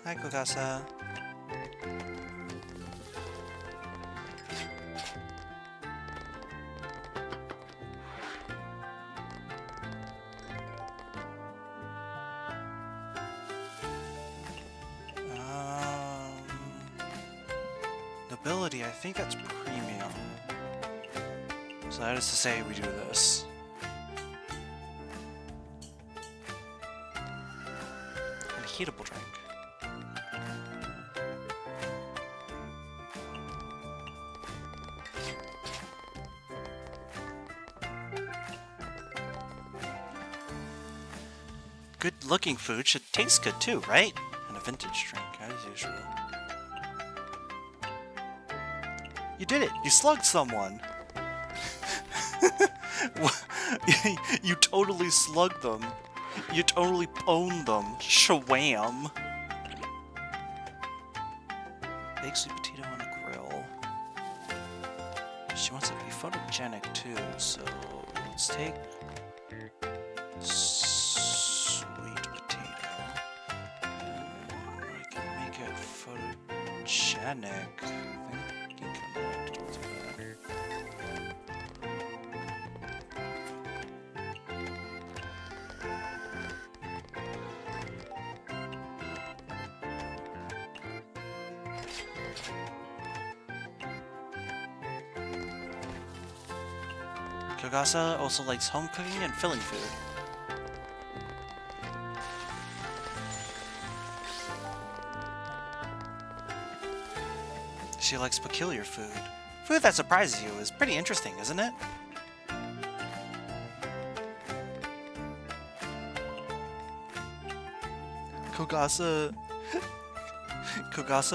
Hi, Kokasa. Nobility, I think that's premium. So that is to say we do this. And a heatable drink. Good-looking food should taste good too, right? And a vintage drink, as usual. You did it! You slugged someone! You totally slugged them. You totally pwned them. Shawam. Baked sweet potato on a grill. She wants it to be photogenic too, so let's take sweet potato and we can make it photogenic. I think towards that. Kogasa also likes home cooking and filling food. She likes peculiar food. Food that surprises you is pretty interesting, isn't it? Kogasa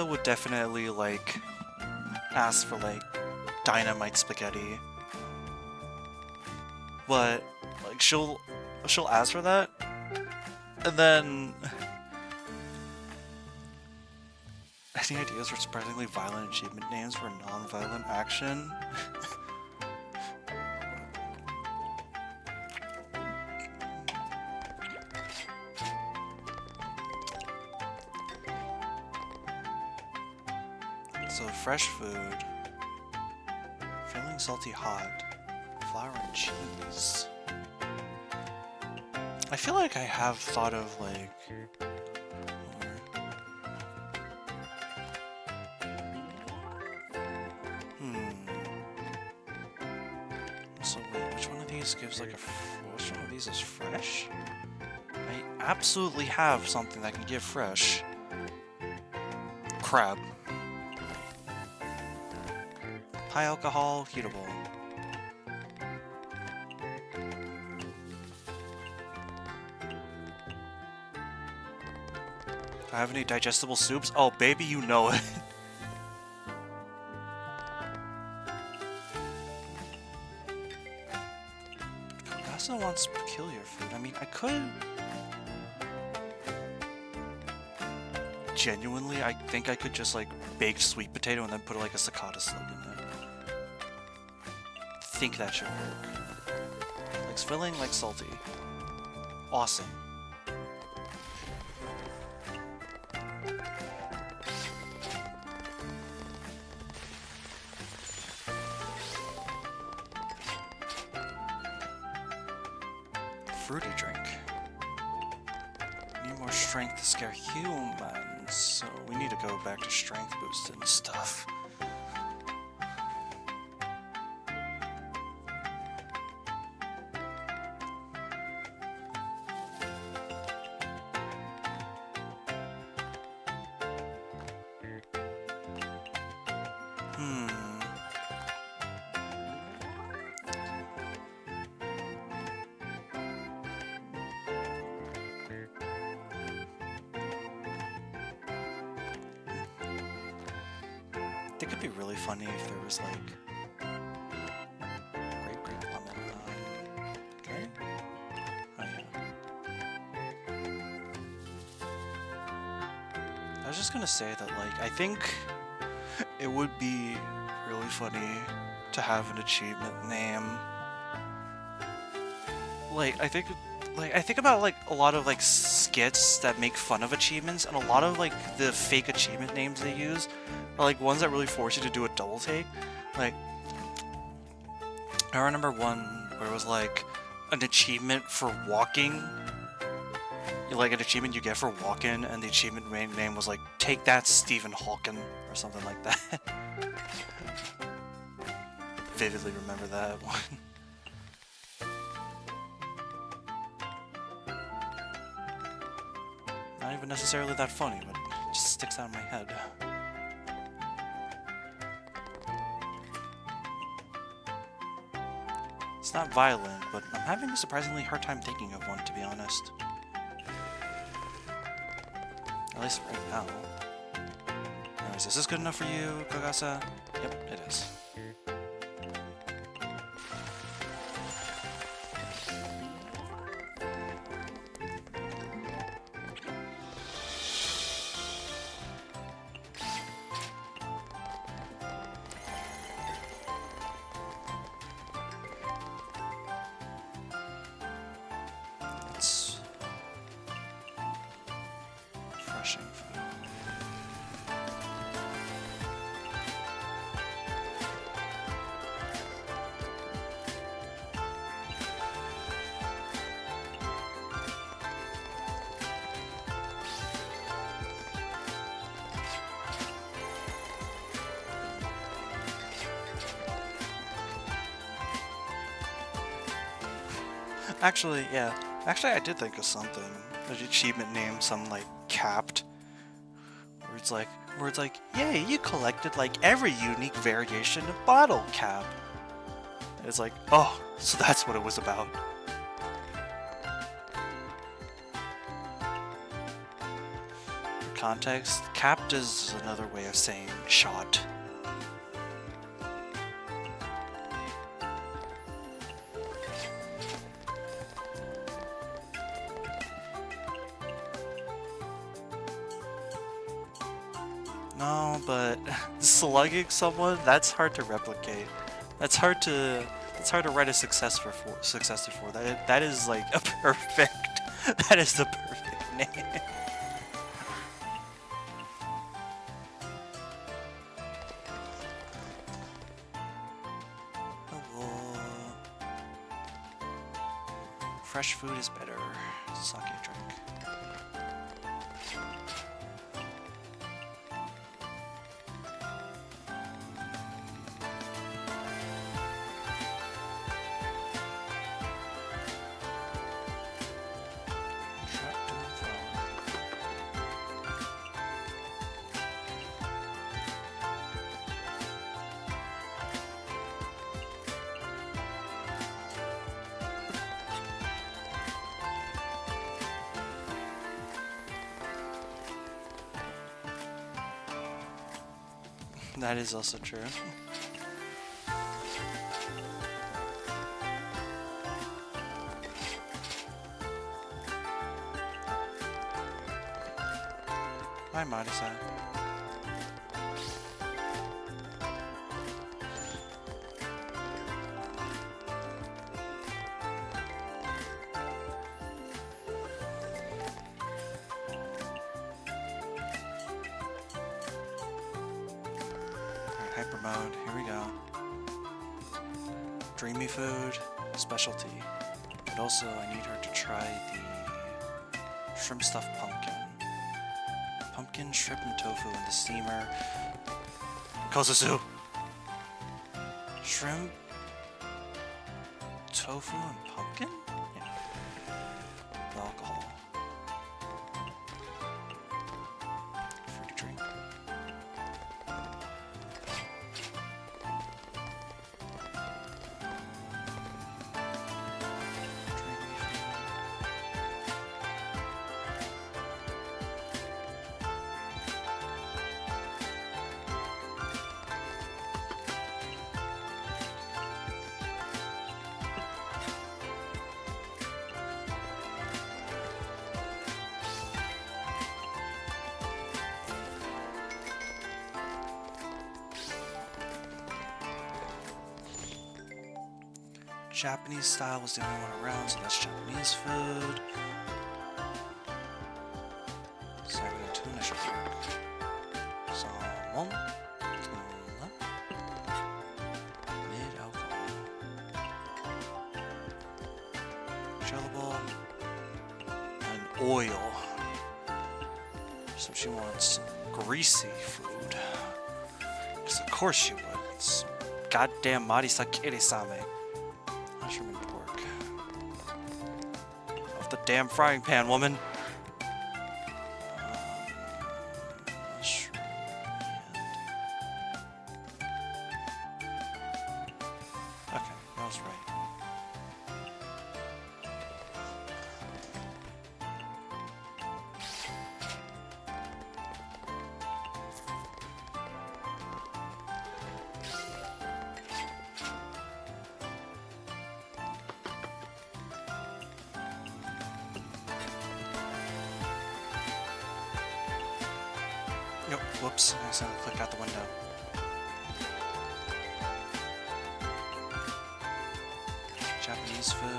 would definitely like ask for like dynamite spaghetti. But like she'll ask for that, and then any ideas for surprisingly violent achievement names for non-violent action? So fresh food, filling salty hot. Flour and cheese. I feel like I have thought of like So wait, which one of these gives like which one of these is fresh? I absolutely have something that can give fresh. Crab. High alcohol, heatable. Do I have any digestible soups? Oh, baby, you know it. Kogasa wants peculiar food. I mean, I could... Genuinely, I think I could just, like, bake sweet potato and then put, like, a cicada slug in it. I think that should work. Likes filling, like salty. Awesome. Fruity drink. Need more strength to scare humans, so we need to go back to strength boost and stuff. I think it'd be really funny if there was like grape lemon. Okay. Oh yeah. I was just gonna say that like I think it would be really funny to have an achievement name. Like I think about like a lot of like skits that make fun of achievements, and a lot of like the fake achievement names they use are like ones that really force you to do a double take. Like I remember one where it was like an achievement for walking, like an achievement you get for walking, and the achievement name was like "Take That, Stephen Hawking" or something like that. Vividly remember that one. Not even necessarily that funny, but it just sticks out in my head. It's not violent, but I'm having a surprisingly hard time thinking of one, to be honest. At least right now. Anyways, is this good enough for you, Kogasa? Yep, it is. Actually, yeah. Actually, I did think of something. An achievement name, some like capped. Where it's like, yay, you collected like every unique variation of bottle cap. And it's like, oh, so that's what it was about. For context, capped is another way of saying shot. No, but slugging someone, that's hard to replicate. That's hard to write a successor for. That is like a perfect that is the perfect name. Hello. Fresh food is better. Sake drink. That is also true. Hi, Mari-san. Hyper mode, here we go. Dreamy food, specialty. But also I need her to try the shrimp stuffed pumpkin. Pumpkin, shrimp, and tofu in the steamer. Kozusu! Shrimp, tofu, and pumpkin? Yeah. The alcohol. Fruity drink. Japanese style was the only one around, so that's Japanese food. Salmon and tuna should work. Salmon, tuna, mid-alcohol. Chillable, and oil. So she wants greasy food. Because of course she would. It's goddamn Marisakiri-same. Mushroom and pork. Off the damn frying pan, woman! Mushroom and... Okay, that was right. Nope, whoops, I accidentally clicked out the window. Japanese food.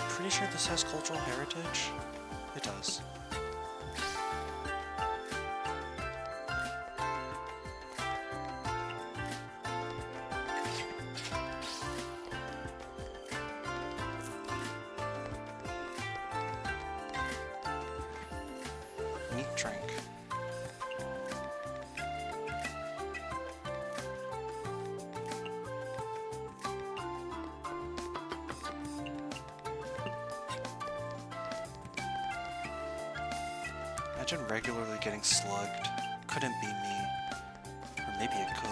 Pretty sure this has cultural heritage. It does. neat drink. Imagine regularly getting slugged. Couldn't be me. Or maybe it could.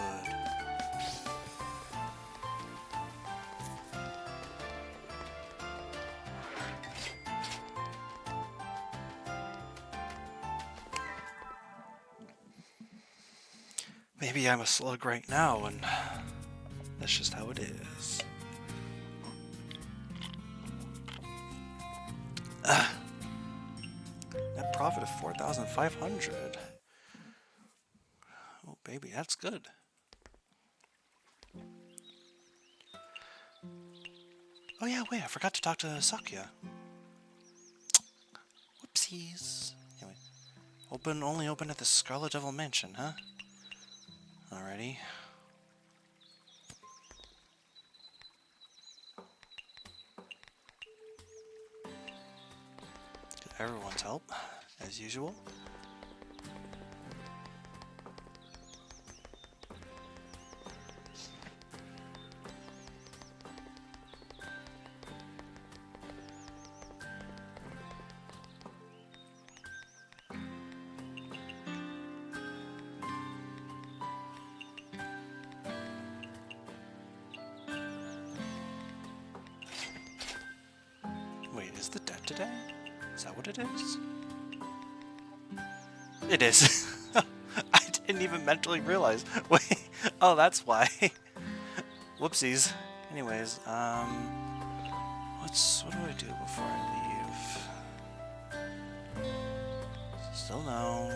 Maybe I'm a slug right now, and that's just how it is. Net profit of 4,500. Oh, baby, that's good. Oh yeah, wait, I forgot to talk to Izakaya. Whoopsies. Anyway, only open at the Scarlet Devil Mansion, huh? Alrighty. Get everyone's help, as usual. Wait, is the debt today? Is that what it is? It is. I didn't even mentally realize. Wait, oh, that's why. Whoopsies. Anyways, what do I do before I leave? Still no.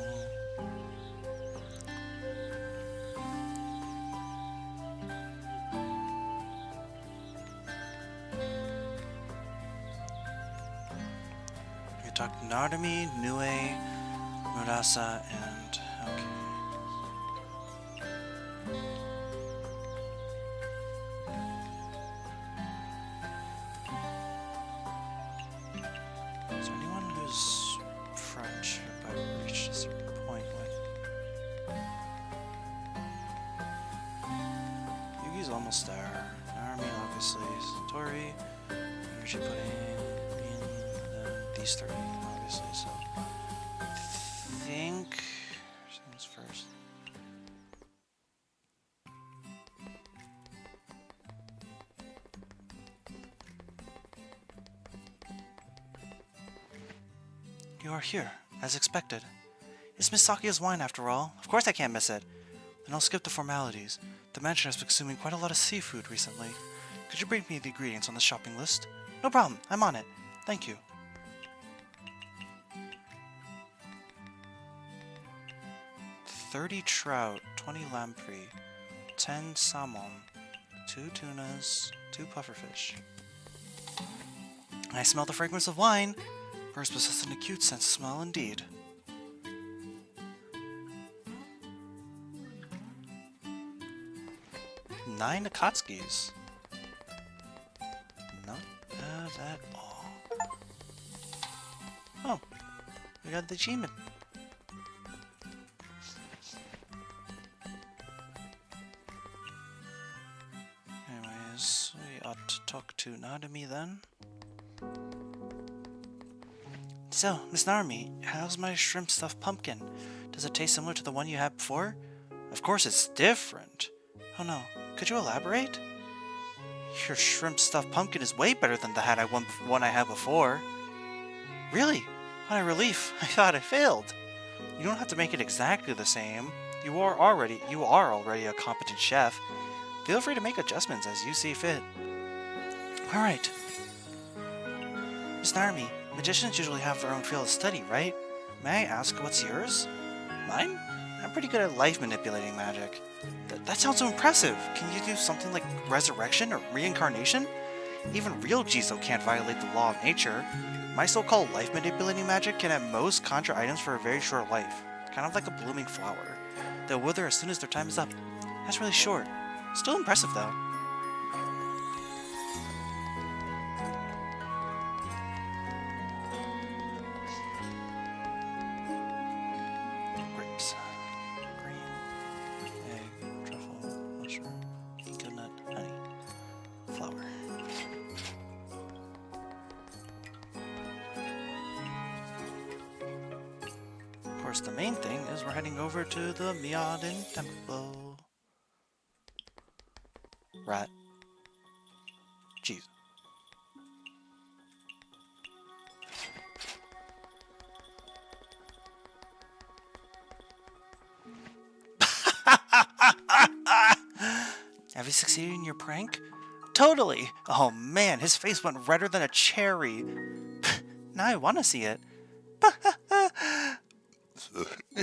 You talk to Narumi, Nue, Murasa, and okay. Is there anyone who's French if I reached a certain point with? Yugi's almost there. Narumi, obviously. Satori, energy pudding, and then these three, obviously, so. I think who's first. You are here, as expected. It's Miss Sakia's wine, after all. Of course I can't miss it. Then I'll skip the formalities. The mansion has been consuming quite a lot of seafood recently. Could you bring me the ingredients on the shopping list? No problem, I'm on it. Thank you. 30 trout, 20 lamprey, 10 salmon, 2 tunas, 2 pufferfish. I smell the fragrance of wine. Birds possess an acute sense of smell indeed. Nine Akatskis. Not bad at all. Oh, we got the achievement. Anyways, we ought to talk to Narumi then. So, Miss Narumi, how's my shrimp stuffed pumpkin? Does it taste similar to the one you had before? Of course it's different. Oh no, could you elaborate? Your shrimp stuffed pumpkin is way better than the one I had before. Really? What a relief. I thought I failed. You don't have to make it exactly the same. You are already a competent chef. Feel free to make adjustments as you see fit. Alright. Miss Narumi, magicians usually have their own field of study, right? May I ask what's yours? Mine? I'm pretty good at life manipulating magic. That sounds so impressive. Can you do something like resurrection or reincarnation? Even real Jizo can't violate the law of nature. My so-called life manipulating magic can at most conjure items for a very short life. Kind of like a blooming flower. They'll wither as soon as their time is up. That's really short. Still impressive though. course, the main thing is we're heading over to the Miyadin Temple. Right. Jeez. Have you succeeded in your prank? Totally! Oh man, his face went redder than a cherry. Now I want to see it.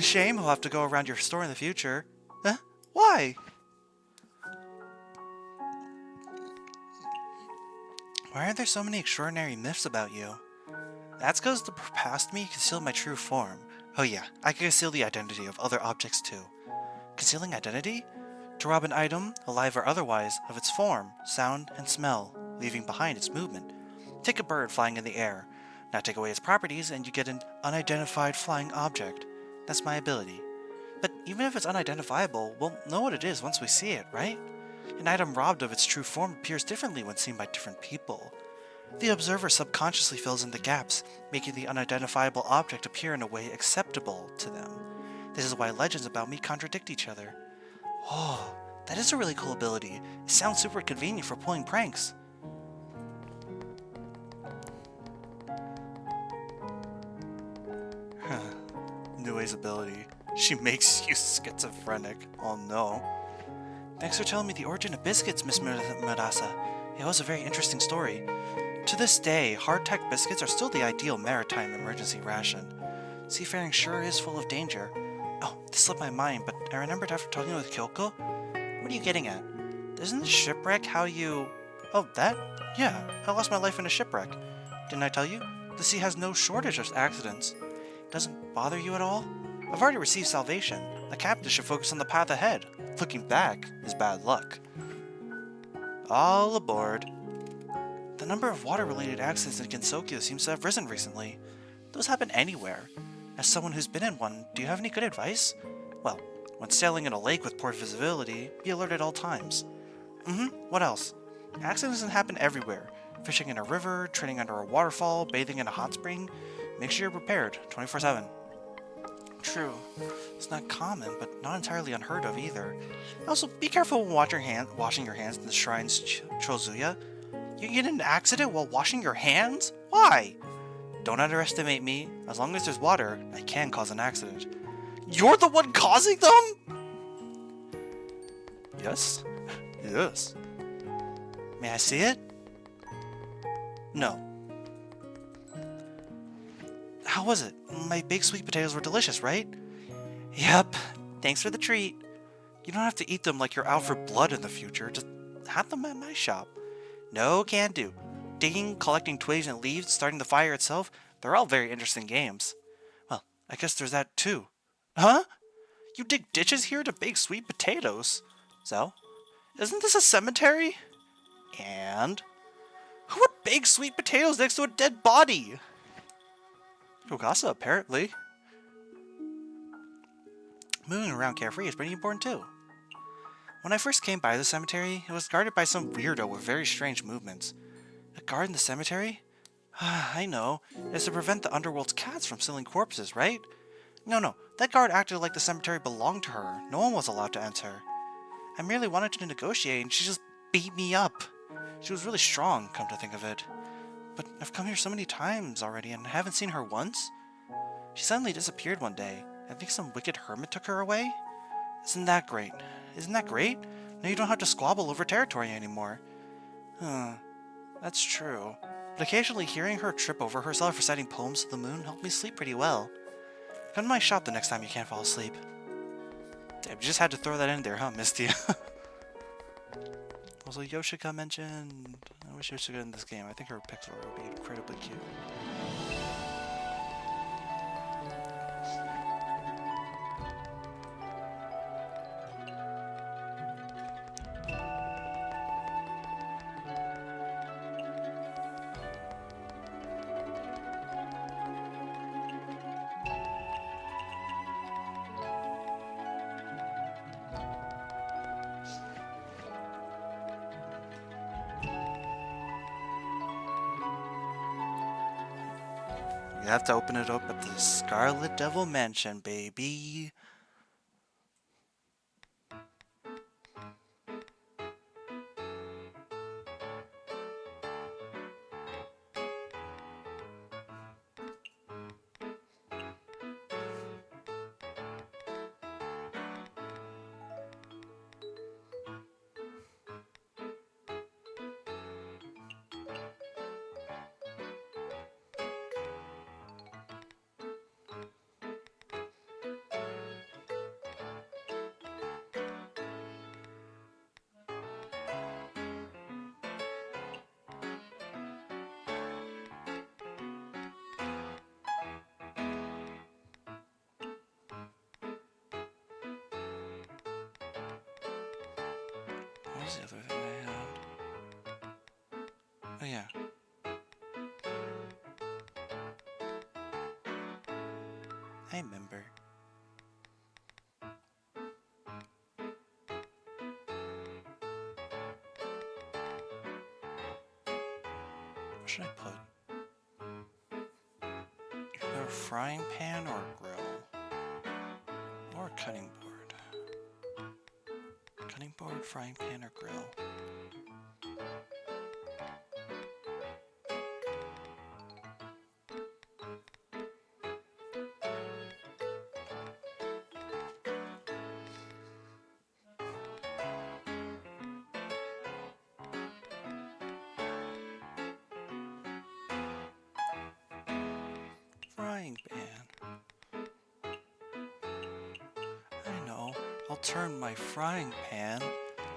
Shame he'll have to go around your store in the future. Huh? Why? Why are there so many extraordinary myths about you? That's because the past me concealed my true form. Oh yeah, I can conceal the identity of other objects too. Concealing identity? To rob an item, alive or otherwise, of its form, sound, and smell, leaving behind its movement. Take a bird flying in the air. Now take away its properties and you get an unidentified flying object. That's my ability. But even if it's unidentifiable, we'll know what it is once we see it, right? An item robbed of its true form appears differently when seen by different people. The observer subconsciously fills in the gaps, making the unidentifiable object appear in a way acceptable to them. This is why legends about me contradict each other. Oh, that is a really cool ability. It sounds super convenient for pulling pranks. Nue's ability. She makes you schizophrenic. Oh no. Thanks for telling me the origin of biscuits, Miss Murasa. It was a very interesting story. To this day, hardtack biscuits are still the ideal maritime emergency ration. Seafaring sure is full of danger. Oh, this slipped my mind, but I remembered after talking with Kyoko. What are you getting at? Isn't the shipwreck how you... Oh, that? Yeah, I lost my life in a shipwreck. Didn't I tell you? The sea has no shortage of accidents. Doesn't bother you at all? I've already received salvation. The captain should focus on the path ahead. Looking back is bad luck. All aboard. The number of water-related accidents in Gensokyo seems to have risen recently. Those happen anywhere. As someone who's been in one, do you have any good advice? Well, when sailing in a lake with poor visibility, be alert at all times. What else? Accidents can happen everywhere. Fishing in a river, training under a waterfall, bathing in a hot spring. Make sure you're prepared, 24/7. True. It's not common, but not entirely unheard of either. Also, be careful when washing your hands in the shrine's Chozuya. You can get in an accident while washing your hands? Why? Don't underestimate me. As long as there's water, I can cause an accident. You're the one causing them? Yes. Yes. May I see it? No. How was it? My baked sweet potatoes were delicious, right? Yep. Thanks for the treat. You don't have to eat them like you're out for blood in the future. Just have them at my shop. No can do. Digging, collecting twigs and leaves, starting the fire itself, they're all very interesting games. Well, I guess there's that too. Huh? You dig ditches here to bake sweet potatoes? So? Isn't this a cemetery? And? Who would bake sweet potatoes next to a dead body? Kokasa, apparently. Moving around carefree is pretty important too. When I first came by the cemetery, it was guarded by some weirdo with very strange movements. A guard in the cemetery? I know. It's to prevent the underworld's cats from stealing corpses, right? No. That guard acted like the cemetery belonged to her. No one was allowed to enter. I merely wanted to negotiate and she just beat me up. She was really strong, come to think of it. But I've come here so many times already and haven't seen her once. She suddenly disappeared one day. I think some wicked hermit took her away. Isn't that great? Now you don't have to squabble over territory anymore. That's true. But occasionally hearing her trip over herself reciting poems to the moon helped me sleep pretty well. Come to my shop the next time you can't fall asleep. Damn, you just had to throw that in there, huh, Mystia? Also, Yoshika mentioned... I wish Yoshika in this game. I think her pixel would be incredibly cute. You have to open it up at the Scarlet Devil Mansion, baby. What was the other thing I had? Oh yeah. I remember. What should I put? Either a frying pan or a grill? Or a cutting board? Cutting board, frying pan, or grill? Frying pan. I know. I'll turn my frying pan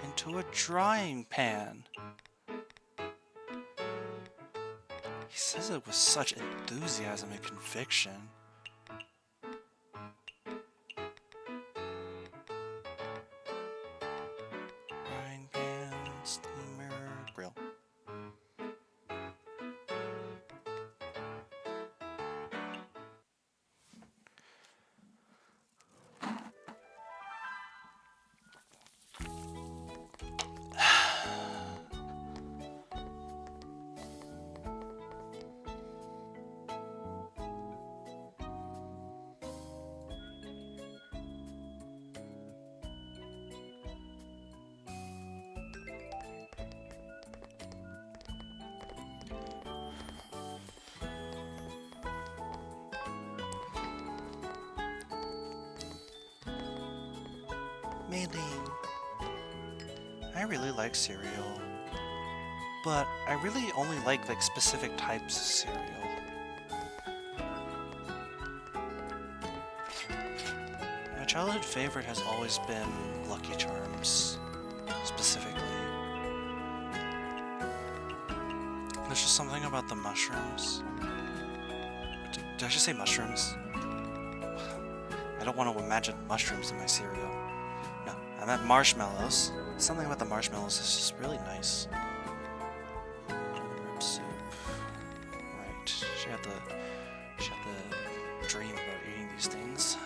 into a drying pan. He says it with such enthusiasm and conviction. Frying pan, steamer, grill. Mailing. I really like cereal, but I really only like specific types of cereal. My childhood favorite has always been Lucky Charms, specifically. There's just something about the mushrooms. Did I just say mushrooms? I don't want to imagine mushrooms in my cereal. No, I meant marshmallows. Something about the marshmallows is just really nice. Rib soup. Right. She had the dream about eating these things.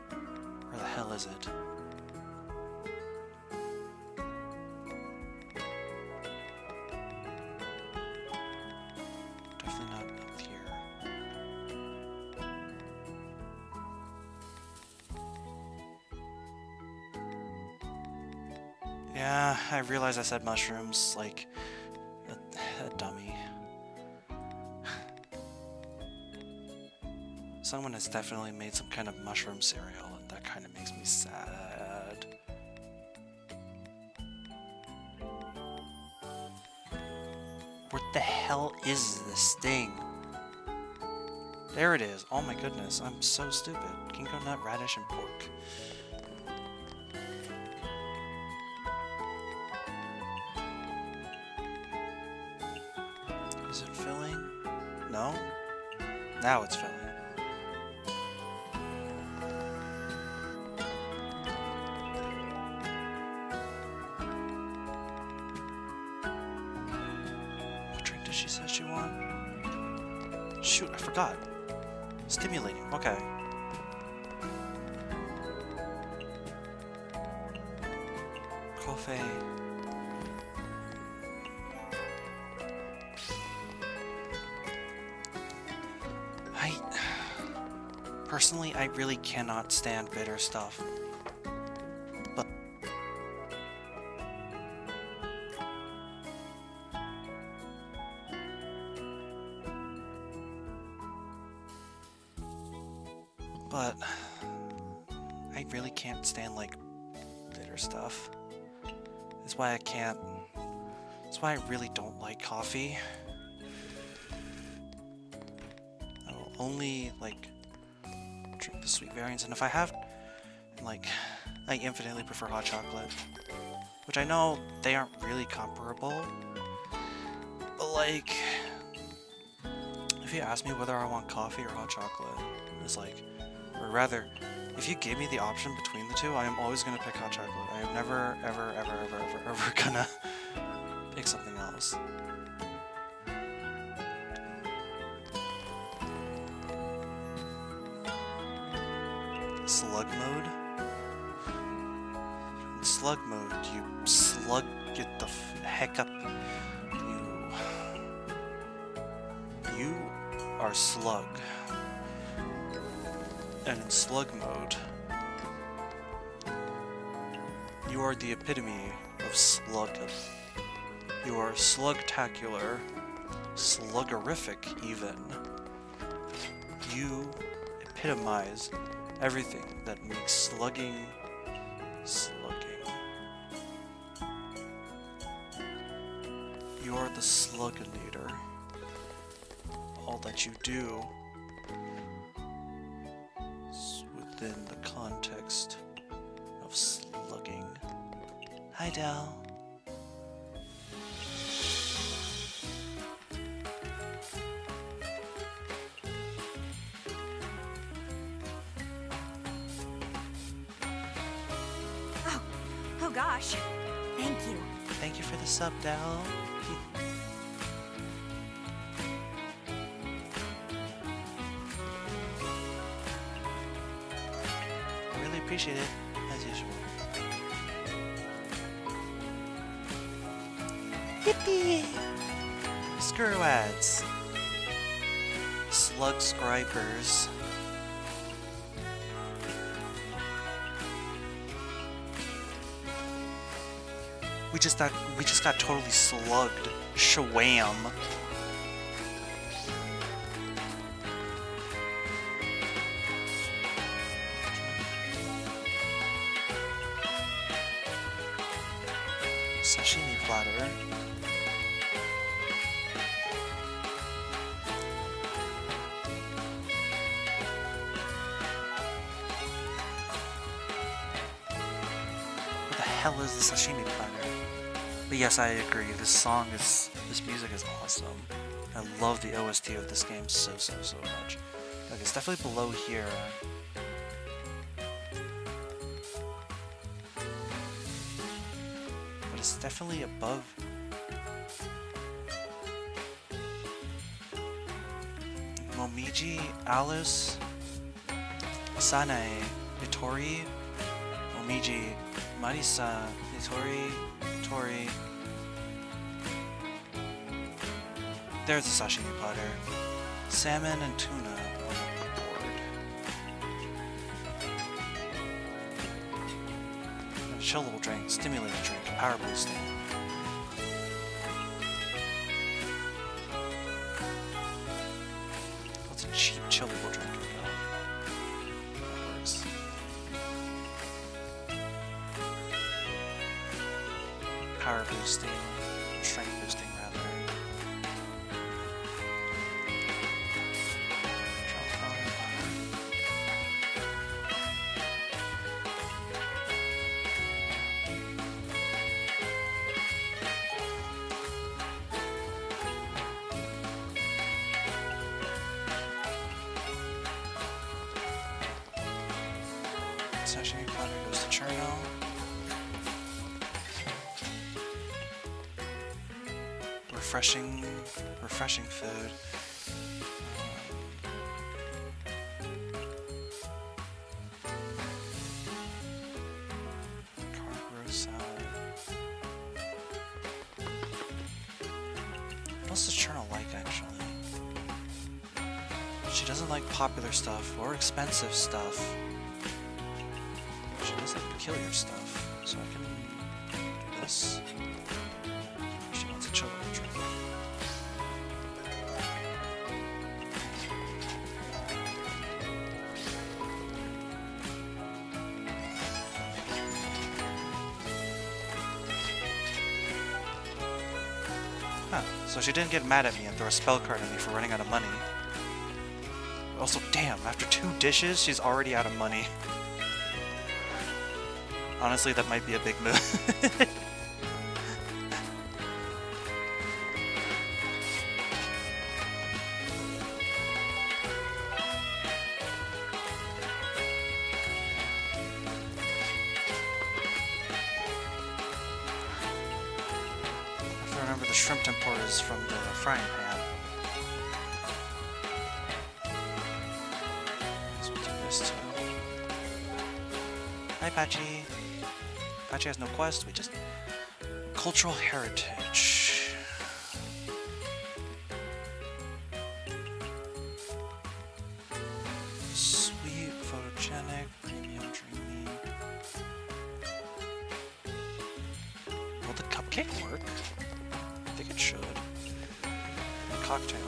Where the hell is it? Definitely not up here. Yeah, I realize I said mushrooms like a dummy. Someone has definitely made some kind of mushroom cereal, and that kind of makes me sad. What the hell is this thing? There it is. Oh my goodness, I'm so stupid. Ginkgo nut, radish, and pork. Is it filling? No? Now it's filling. What drink did she say she wanted? Shoot, I forgot. Stimulating, okay. Coffee. Personally, I really cannot stand bitter stuff. But I really can't stand like bitter stuff. That's why I can't. That's why I really don't like coffee. I will only like drink the sweet variants, and if I have, like, I infinitely prefer hot chocolate, which I know they aren't really comparable. But like, if you ask me whether I want coffee or hot chocolate, it's like. Or rather, if you gave me the option between the two, I am always going to pick hot chocolate. I am never, ever, ever, ever, ever, ever gonna pick something else. Slug mode? In slug mode, you slug get the heck up. You are slug. And in slug mode, you are the epitome of slug. You are slugtacular, sluggerific even. You epitomize everything that makes slugging. You are the slugginator. All that you do within the context of slugging. Hi, Dell. Oh gosh. Thank you. Thank you for the sub, Dell. Appreciate it, as usual. Yippee! Screw ads. Slug scribers. We just got totally slugged. Shawam. Sashimi platter. What the hell is the sashimi platter? But yes, I agree. This music is awesome. I love the OST of this game so much. Like, it's definitely below here. It's definitely above. Momiji, Alice, Sanae, Itori, Momiji, Marisa, Itori, Tori. There's the sashimi platter. Salmon and tuna on the board. Chillable drink, stimulating drink, power boosting. What's a cheap chillable drink? That works. Power boosting, strength boosting rather. Sashimi platter goes to Cherno. Refreshing food. Carb roast salad. What else does Cherno like, actually? She doesn't like popular stuff or expensive stuff. She does like peculiar stuff. So I can do this. She wants a chiller drink. Huh, so she didn't get mad at me and throw a spell card at me for running out of money. Also, damn, after 2 dishes, she's already out of money. Honestly, that might be a big move. I remember the shrimp tempura is from the frying pan. So we'll do this too. Hi, Patchy. Patchy has no quest. We just cultural heritage. Sweet, photogenic, premium, dreamy. Will the cupcake work? I think it should. A cocktail.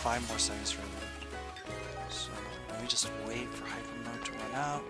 Five more seconds for that. So let me just wait for hyper mode to run out.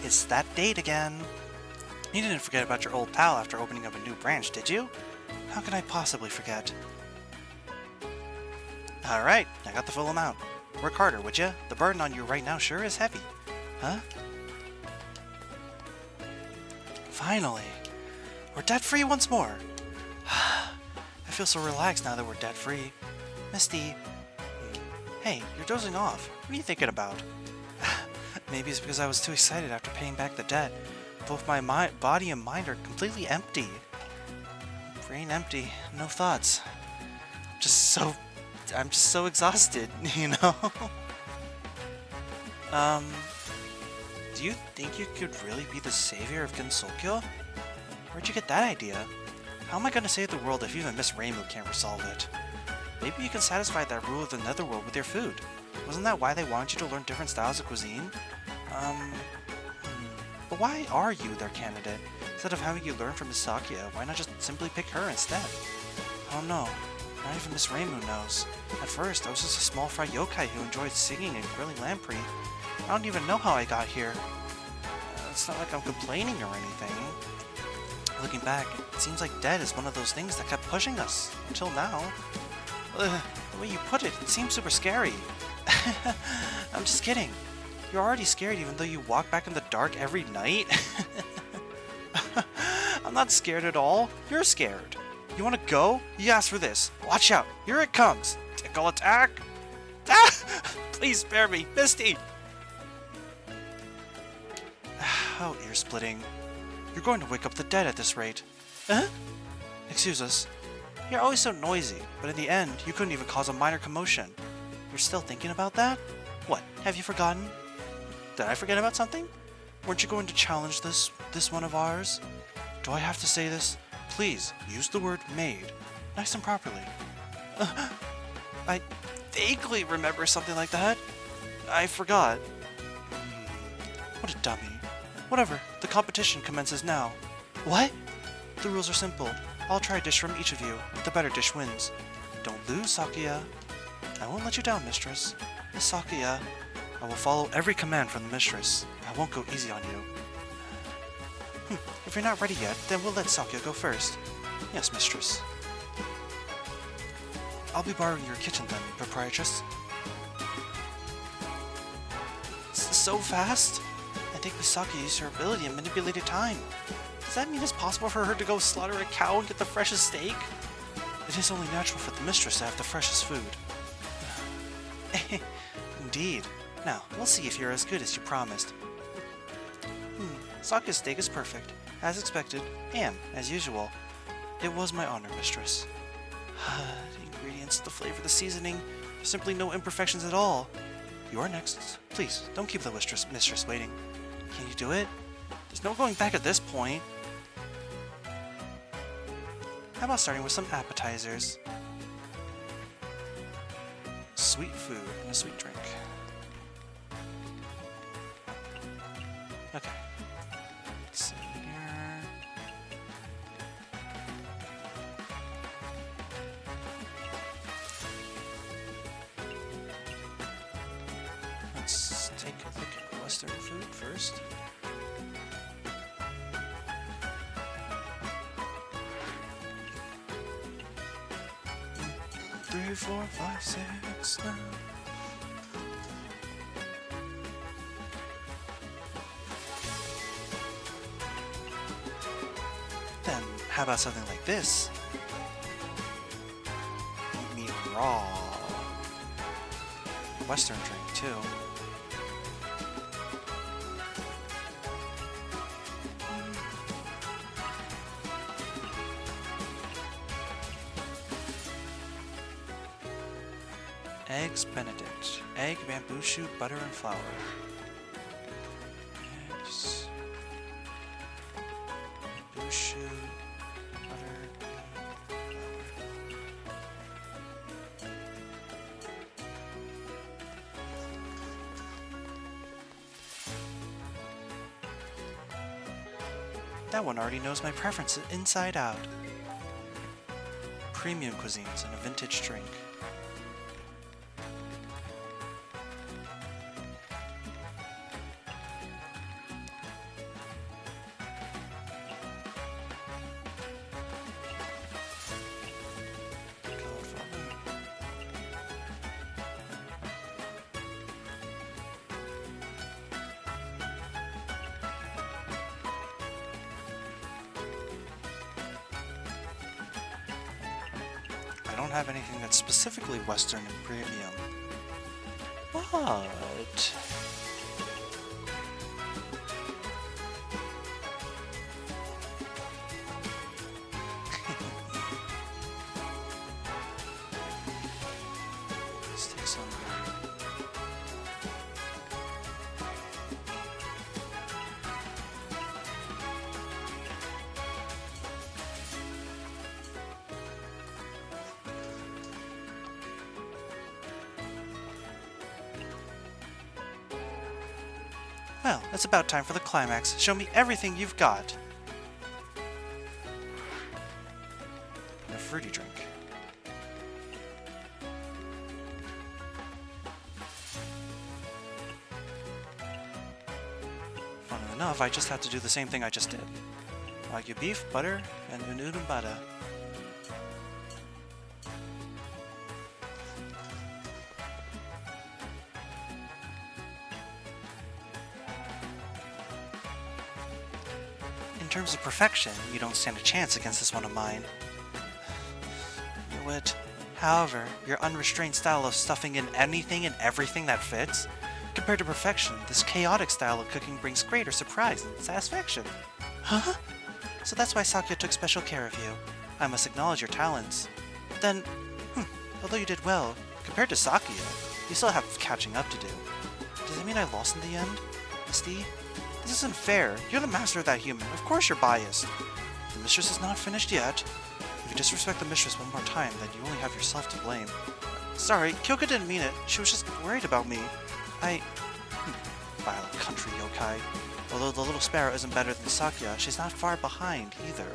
It's that date again. You didn't forget about your old pal after opening up a new branch, did you? How could I possibly forget? Alright, I got the full amount. Work harder, would ya? The burden on you right now sure is heavy. Huh? Finally! We're debt-free once more! I feel so relaxed now that we're debt-free. Misty... Hey, you're dozing off. What are you thinking about? Maybe it's because I was too excited after paying back the debt. Both my body and mind are completely empty. Brain empty, no thoughts. I'm just so exhausted, you know? Do you think you could really be the savior of Gensokyo? Where'd you get that idea? How am I gonna save the world if even Miss Reimu can't resolve it? Maybe you can satisfy that rule of the netherworld with your food. Wasn't that why they wanted you to learn different styles of cuisine? But why are you their candidate? Instead of having you learn from Izakaya, why not just simply pick her instead? I don't know. Not even Miss Reimu knows. At first, I was just a small fry yokai who enjoyed singing and grilling lamprey. I don't even know how I got here. It's not like I'm complaining or anything. Looking back, it seems like debt is one of those things that kept pushing us, until now. The way you put it, it seems super scary. I'm just kidding. You're already scared even though you walk back in the dark every night? I'm not scared at all. You're scared. You want to go? You asked for this. Watch out. Here it comes. Tickle attack. Ah! Please spare me. Misty! How ear-splitting. You're going to wake up the dead at this rate. Huh? Excuse us. You're always so noisy, but in the end, you couldn't even cause a minor commotion. You're still thinking about that? What, have you forgotten? Did I forget about something? Weren't you going to challenge this one of ours? Do I have to say this? Please, use the word made, nice and properly. I vaguely remember something like that. I forgot. What a dummy. Whatever, the competition commences now. What? The rules are simple. I'll try a dish from each of you. The better dish wins. Don't lose, Sakuya. I won't let you down, mistress. Miss Sakuya, I will follow every command from the mistress. I won't go easy on you. If you're not ready yet, then we'll let Sakuya go first. Yes, mistress. I'll be borrowing your kitchen then, proprietress. So fast? I think Misaki used her ability and manipulated time. Does that mean it's possible for her to go slaughter a cow and get the freshest steak? It is only natural for the mistress to have the freshest food. Indeed. Now, we'll see if you're as good as you promised. Sakuya's steak is perfect, as expected, and, as usual, it was my honor, mistress. The ingredients, the flavor, the seasoning, there's simply no imperfections at all. You are next. Please, don't keep the mistress waiting. Can you do it? There's no going back at this point. How about starting with some appetizers? Sweet food and a sweet drink. Okay. Let's see here. Let's take a look at Western food first. Three, 4, 5, 6, 9. Then, how about something like this? Eat meat raw. Western drink, too. Eggs Benedict. Egg, bamboo shoot, butter, and flour. Eggs. Bamboo shoot, butter, and flour. That one already knows my preferences inside out. Premium cuisines and a vintage drink. don't have anything that's specifically Western and premium. But... let's take some... Well, it's about time for the climax. Show me everything you've got. A fruity drink. Funnily enough, I just had to do the same thing I just did. Wagyu beef, butter, and unudum bada. In terms of perfection, you don't stand a chance against this one of mine. Your wit. However, your unrestrained style of stuffing in anything and everything that fits, compared to perfection, this chaotic style of cooking brings greater surprise and satisfaction. Huh? So that's why Sakya took special care of you. I must acknowledge your talents. Then, although you did well, compared to Sakya, you still have catching up to do. Does that mean I lost in the end, Misty? This isn't fair. You're the master of that human. Of course you're biased. The mistress is not finished yet. If you disrespect the mistress one more time, then you only have yourself to blame. Sorry, Kyoka didn't mean it. She was just worried about me. Vile country yokai. Although the little sparrow isn't better than Sakya, she's not far behind either.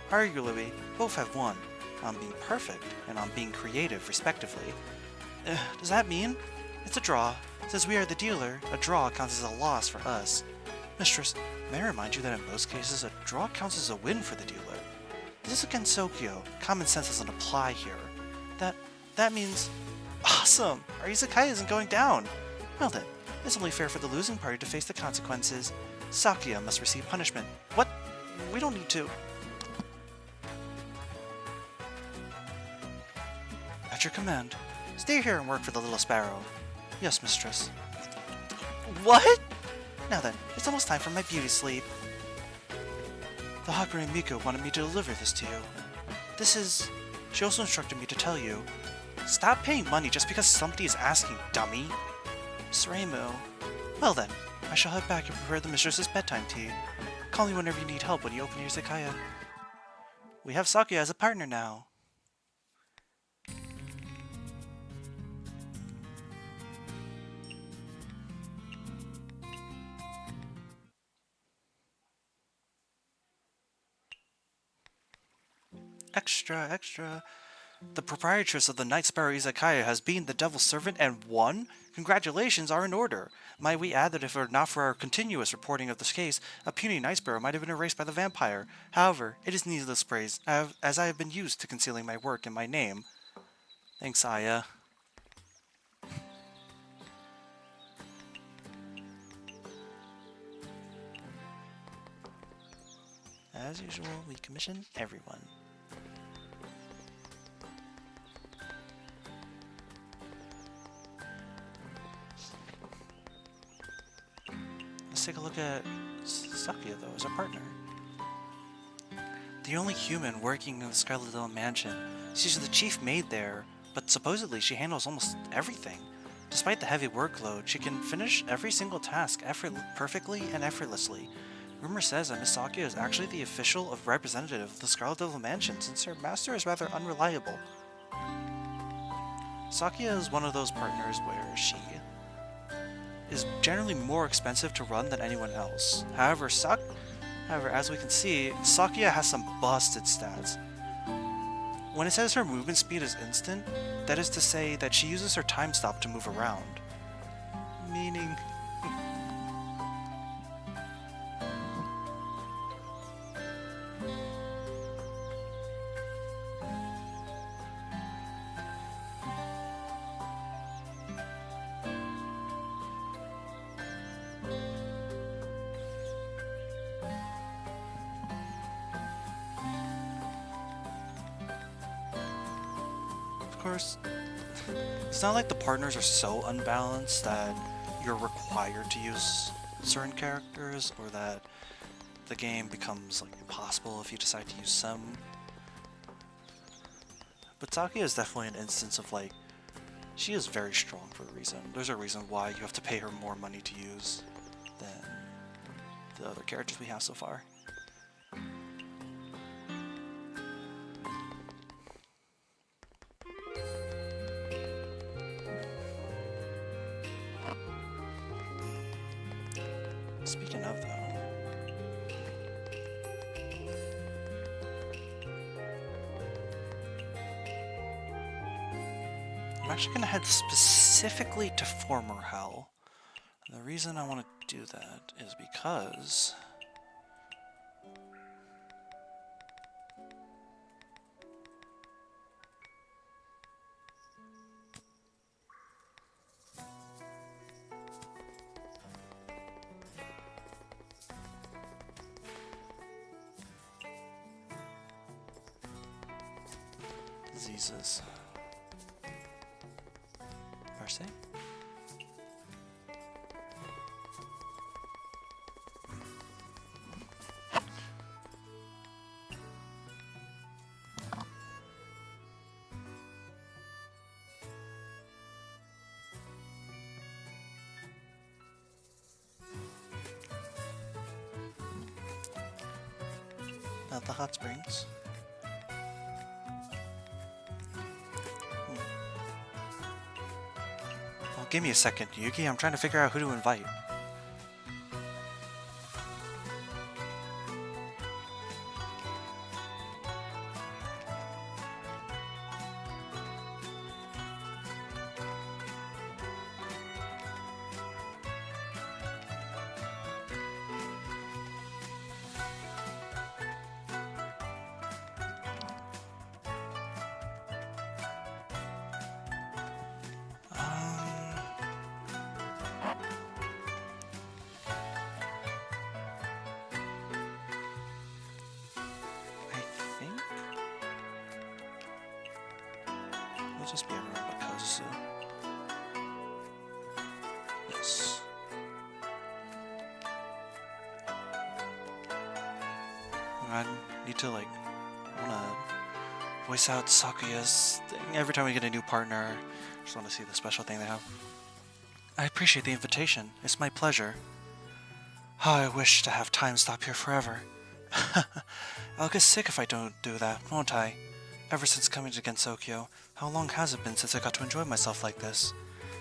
Arguably, both have won on being perfect and on being creative, respectively. Does that mean? It's a draw. Since we are the dealer, a draw counts as a loss for us. Mistress, may I remind you that in most cases, a draw counts as a win for the dealer. This is against Sokyo. Common sense doesn't apply here. That means... Awesome! Our Izakaya isn't going down! Well then, it's only fair for the losing party to face the consequences. Sakya must receive punishment. What? We don't need to. At your command. Stay here and work for the little sparrow. Yes, mistress. What? Now then, it's almost time for my beauty sleep. The Hakure Miko wanted me to deliver this to you. This is... She also instructed me to tell you. Stop paying money just because somebody is asking, dummy. Miss Reimu. Well then, I shall head back and prepare the mistress's bedtime tea. Call me whenever you need help when you open your Izakaya. We have Sakya as a partner now. Extra, extra. The proprietress of the Night Sparrow Izakaya has been the Devil's Servant and won? Congratulations are in order. Might we add that if it were not for our continuous reporting of this case, a puny Night Sparrow might have been erased by the vampire. However, it is needless praise, as I have been used to concealing my work and my name. Thanks, Aya. As usual, we commission everyone. Let's take a look at Sakya, though, as our partner. The only human working in the Scarlet Hill Mansion. She's the chief maid there, but supposedly she handles almost everything. Despite the heavy workload, she can finish every single task perfectly and effortlessly. Rumor says that Miss Sakya is actually the official representative of the Scarlet Devil Mansion, since her master is rather unreliable. Sakya is one of those partners where she is generally more expensive to run than anyone else. However, as we can see, Sakya has some busted stats. When it says her movement speed is instant, that is to say that she uses her time stop to move around. Meaning... course, it's not like the partners are so unbalanced that you're required to use certain characters, or that the game becomes like impossible if you decide to use some. But Taki is definitely an instance of like, she is very strong for a reason. There's a reason why you have to pay her more money to use than the other characters we have so far. Speaking of though, I'm actually going to head specifically to Former Hell. And the reason I want to do that is because diseases. Mercy? At the hot springs. Well, give me a second, Yuki. I'm trying to figure out who to invite. It'll just be everyone but Kazusu. Yes. I need to, like, I wanna voice out Sakuya's thing every time we get a new partner. Just want to see the special thing they have. I appreciate the invitation. It's my pleasure. How I wish to have time stop here forever. I'll get sick if I don't do that, won't I? Ever since coming to Gensokyo, how long has it been since I got to enjoy myself like this?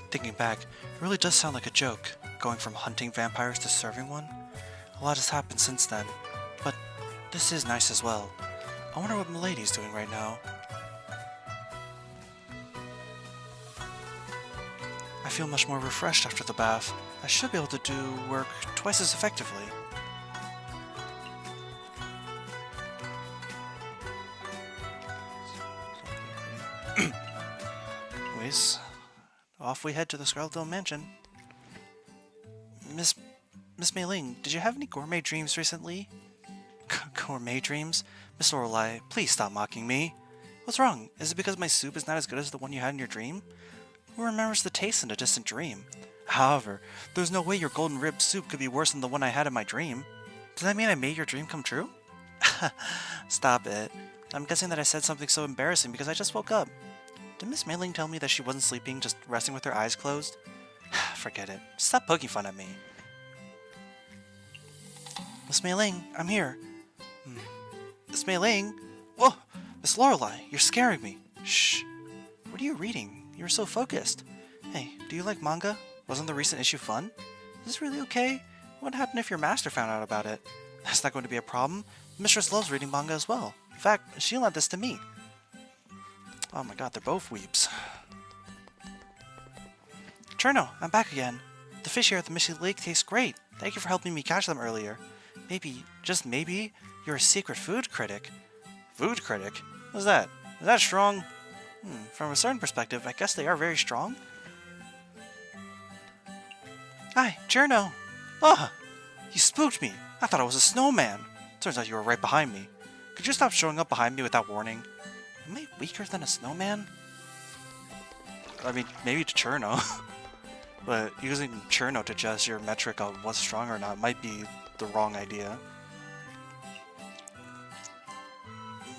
Thinking back, it really does sound like a joke, going from hunting vampires to serving one. A lot has happened since then, but this is nice as well. I wonder what Milady's doing right now. I feel much more refreshed after the bath. I should be able to do work twice as effectively. Anyways, off we head to the Scarlet Dome Mansion. Miss Mei-ling, did you have any gourmet dreams recently? Gourmet dreams? Miss Lorelei, please stop mocking me. What's wrong? Is it because my soup is not as good as the one you had in your dream? Who remembers the taste in a distant dream? However, there's no way your golden rib soup could be worse than the one I had in my dream. Does that mean I made your dream come true? Stop it. I'm guessing that I said something so embarrassing because I just woke up. Did Miss Mei-ling tell me that she wasn't sleeping, just resting with her eyes closed? Forget it. Stop poking fun at me. Miss Mei-ling, I'm here. Miss Mei-ling? Whoa! Miss Lorelei, you're scaring me. Shh. What are you reading? You're so focused. Hey, do you like manga? Wasn't the recent issue fun? Is this really okay? What would happen if your master found out about it? That's not going to be a problem. Mistress loves reading manga as well. In fact, she lent this to me. Oh my god, they're both weeps. Cherno, I'm back again. The fish here at the Mystia Lake tastes great. Thank you for helping me catch them earlier. Maybe, just maybe, you're a secret food critic. Food critic? What's that? Is that strong? From a certain perspective, I guess they are very strong. Hi, Cherno. Ah, you spooked me. I thought I was a snowman. Turns out you were right behind me. Could you stop showing up behind me without warning? Am I weaker than a snowman? I mean, maybe to Cherno. But using Cherno to judge your metric on what's strong or not might be the wrong idea.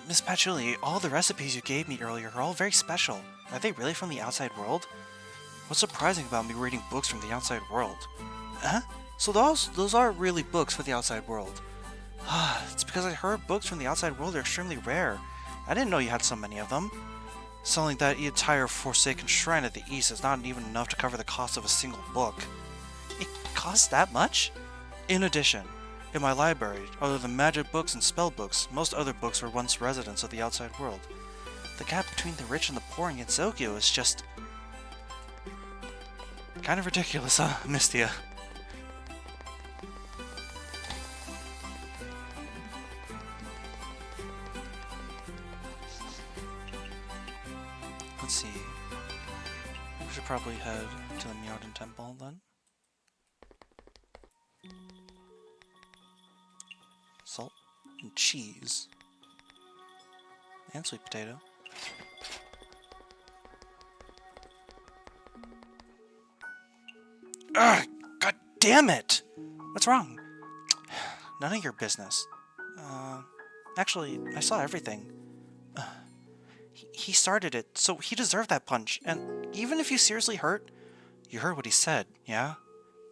Miss Patchouli, all the recipes you gave me earlier are all very special. Are they really from the outside world? What's surprising about me reading books from the outside world? Huh? So those are really books for the outside world. It's because I heard books from the outside world are extremely rare. I didn't know you had so many of them. Selling that entire Forsaken Shrine at the east is not even enough to cover the cost of a single book. It costs that much? In addition, in my library, other than magic books and spell books, most other books were once residents of the outside world. The gap between the rich and the poor in Yenzokyo is just... kind of ridiculous, huh, Mystia? Let's see. We should probably head to the Myoden Temple then. Salt and cheese. And sweet potato. Ugh! God damn it! What's wrong? None of your business. Actually, I saw everything. He started it, so he deserved that punch. And even if you seriously hurt, you heard what he said, yeah?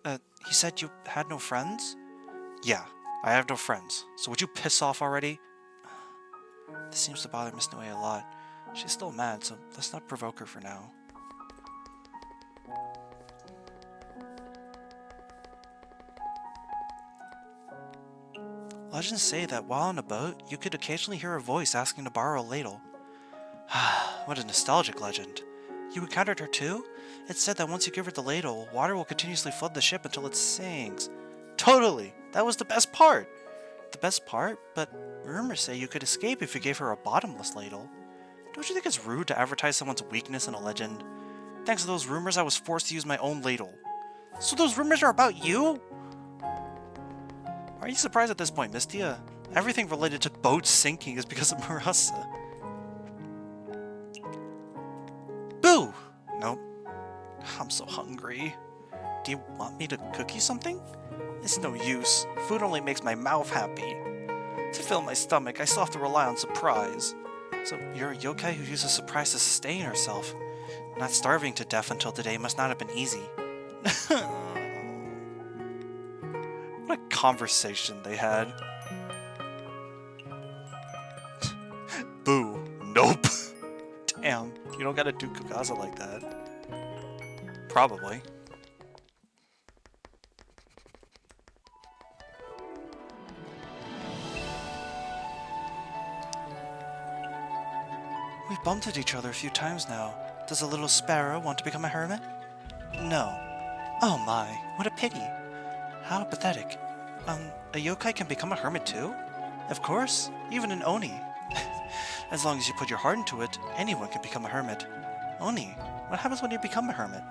He said you had no friends? Yeah, I have no friends. So would you piss off already? This seems to bother Miss Noe a lot. She's still mad, so let's not provoke her for now. Legends say that while on a boat, you could occasionally hear a voice asking to borrow a ladle. What a nostalgic legend. You encountered her too? It said that once you give her the ladle, water will continuously flood the ship until it sinks. Totally! That was the best part! The best part? But rumors say you could escape if you gave her a bottomless ladle. Don't you think it's rude to advertise someone's weakness in a legend? Thanks to those rumors, I was forced to use my own ladle. So those rumors are about you? Are you surprised at this point, Mystia? Everything related to boats sinking is because of Marasa. Boo! Nope. I'm so hungry. Do you want me to cook you something? It's no use. Food only makes my mouth happy. To fill my stomach, I still have to rely on surprise. So you're a yokai who uses surprise to sustain herself. Not starving to death until today must not have been easy. What a conversation they had. Boo. Nope. Damn, you don't gotta do Kukaza like that. Probably. We've bumped into each other a few times now. Does a little sparrow want to become a hermit? No. Oh my, what a pity. How pathetic. A yokai can become a hermit too? Of course, even an oni. As long as you put your heart into it, anyone can become a hermit. Oni, what happens when you become a hermit?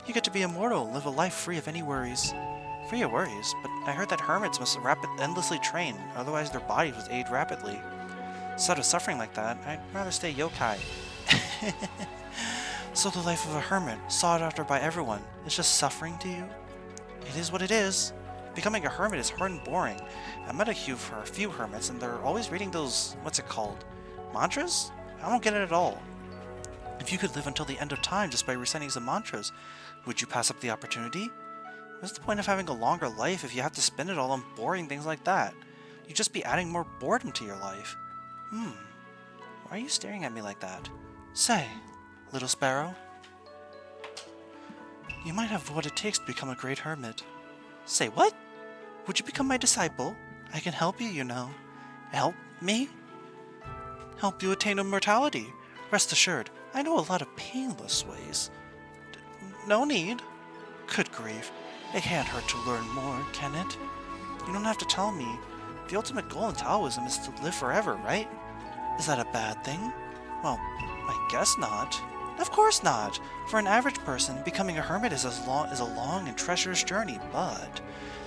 You get to be immortal and live a life free of any worries. Free of worries? But I heard that hermits must endlessly train, otherwise their bodies would age rapidly. Instead of suffering like that, I'd rather stay yokai. So the life of a hermit, sought after by everyone, is just suffering to you? It is what it is. Becoming a hermit is hard and boring. I met a few hermits, and they're always reading those, what's it called? Mantras? I don't get it at all. If you could live until the end of time just by reciting some mantras, would you pass up the opportunity? What's the point of having a longer life if you have to spend it all on boring things like that? You'd just be adding more boredom to your life. Why are you staring at me like that? Say, little sparrow. You might have what it takes to become a great hermit. Say what? Would you become my disciple? I can help you, you know. Help me? Help you attain immortality. Rest assured, I know a lot of painless ways. No need. Good grief. It can't hurt to learn more, can it? You don't have to tell me. The ultimate goal in Taoism is to live forever, right? Is that a bad thing? Well, I guess not. Of course not! For an average person, becoming a hermit is a long and treacherous journey, but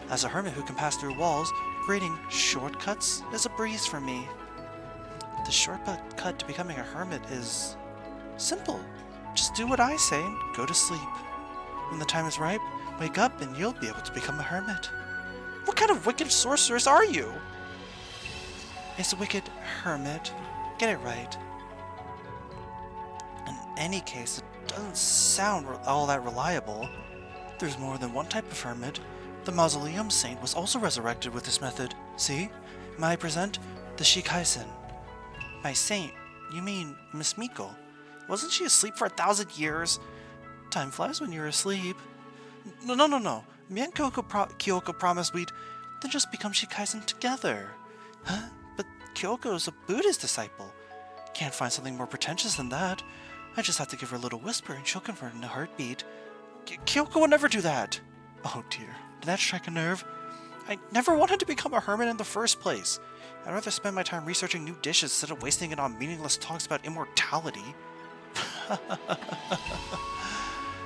as a hermit who can pass through walls, creating shortcuts is a breeze for me. The shortcut to becoming a hermit is simple. Just do what I say and go to sleep. When the time is ripe, wake up and you'll be able to become a hermit. What kind of wicked sorceress are you? It's a wicked hermit. Get it right. In any case, it doesn't sound all that reliable. There's more than one type of hermit. The Mausoleum Saint was also resurrected with this method. See? May I present the Shikaisen? By saint, you mean Miss Miko? Wasn't she asleep for 1,000 years? Time flies when you're asleep. No. Me and Kyoko promised we'd then just become Shikaisen together. Huh? But Kyoko is a Buddhist disciple. Can't find something more pretentious than that. I just have to give her a little whisper and she'll convert in a heartbeat. Kyoko would never do that. Oh dear, did that strike a nerve? I never wanted to become a hermit in the first place. I'd rather spend my time researching new dishes instead of wasting it on meaningless talks about immortality.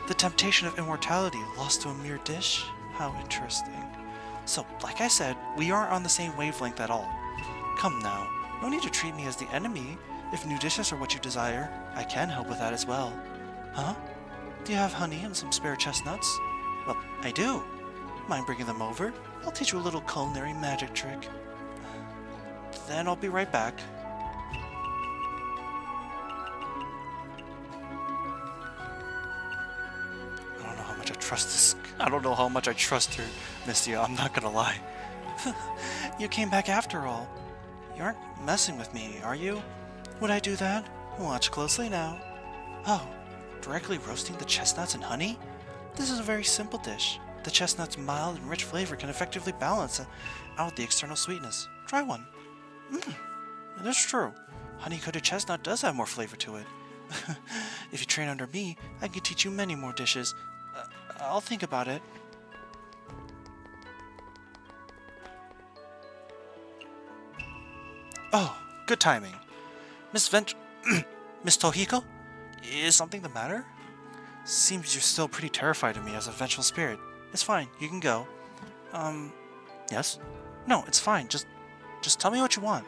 The temptation of immortality lost to a mere dish? How interesting. So, like I said, we aren't on the same wavelength at all. Come now, no need to treat me as the enemy. If new dishes are what you desire, I can help with that as well. Huh? Do you have honey and some spare chestnuts? Well, I do. Mind bringing them over? I'll teach you a little culinary magic trick. Then I'll be right back. I don't know how much I trust her, Mystia, I'm not gonna lie. You came back after all. You aren't messing with me, are you? Would I do that? Watch closely now. Oh, directly roasting the chestnuts and honey? This is a very simple dish. The chestnut's mild and rich flavor can effectively balance out the external sweetness. Try one. That's true. Honey-coated chestnut does have more flavor to it. If you train under me, I can teach you many more dishes. I'll think about it. Oh, good timing. Miss Tohiko? Is something the matter? Seems you're still pretty terrified of me as a vengeful spirit. It's fine, you can go. Yes? No, it's fine, just tell me what you want.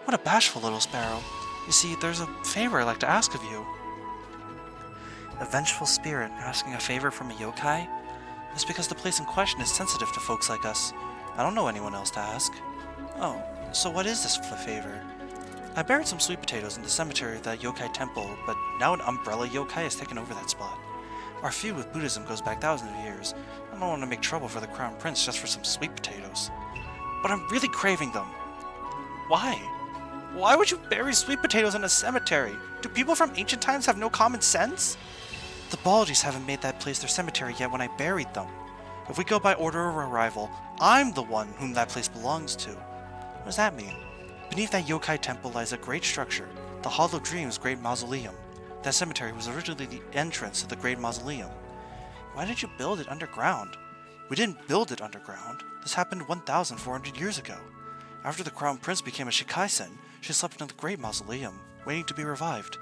What a bashful little sparrow. You see, there's a favor I'd like to ask of you. A vengeful spirit asking a favor from a yokai? It's because the place in question is sensitive to folks like us. I don't know anyone else to ask. Oh, so what is this favor? I buried some sweet potatoes in the cemetery of that yokai temple, but now an umbrella yokai has taken over that spot. Our feud with Buddhism goes back thousands of years. I don't want to make trouble for the Crown Prince just for some sweet potatoes. But I'm really craving them. Why? Why would you bury sweet potatoes in a cemetery? Do people from ancient times have no common sense? The Baldies haven't made that place their cemetery yet when I buried them. If we go by order of arrival, I'm the one whom that place belongs to. What does that mean? Beneath that yokai temple lies a great structure, the Hollow Dreams Great Mausoleum. That cemetery was originally the entrance to the Great Mausoleum. Why did you build it underground? We didn't build it underground. This happened 1,400 years ago. After the Crown Prince became a Shikaisen, she slept in the Great Mausoleum, waiting to be revived.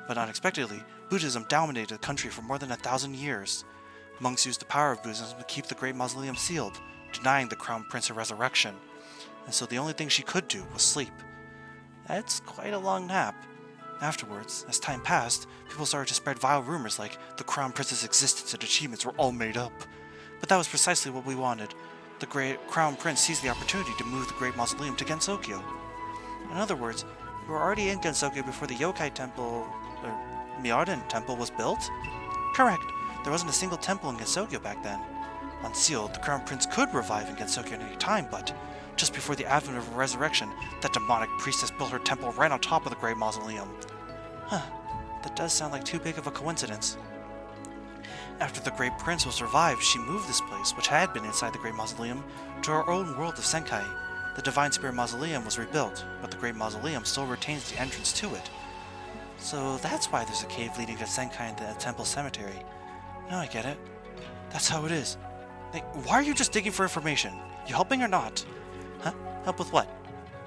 But unexpectedly, Buddhism dominated the country for more than 1,000 years. Monks used the power of Buddhism to keep the Great Mausoleum sealed, denying the Crown Prince a resurrection. And so the only thing she could do was sleep. That's quite a long nap. Afterwards, as time passed, people started to spread vile rumors like the Crown Prince's existence and achievements were all made up. But that was precisely what we wanted. The Great Crown Prince seized the opportunity to move the Great Mausoleum to Gensokyo. In other words, we were already in Gensokyo before the Yokai Temple, or Miyarden Temple was built? Correct. There wasn't a single temple in Gensokyo back then. Unsealed, the Crown Prince could revive in Gensokyo at any time, but just before the advent of resurrection, that demonic priestess built her temple right on top of the Great Mausoleum. Huh, that does sound like too big of a coincidence. After the Great Prince was revived, she moved this place, which had been inside the Great Mausoleum, to our own world of Senkai. The Divine Spirit Mausoleum was rebuilt, but the Great Mausoleum still retains the entrance to it. So that's why there's a cave leading to Senkai and the Temple Cemetery. Now I get it. That's how it is. Hey, why are you just digging for information? You helping or not? Huh? Help with what?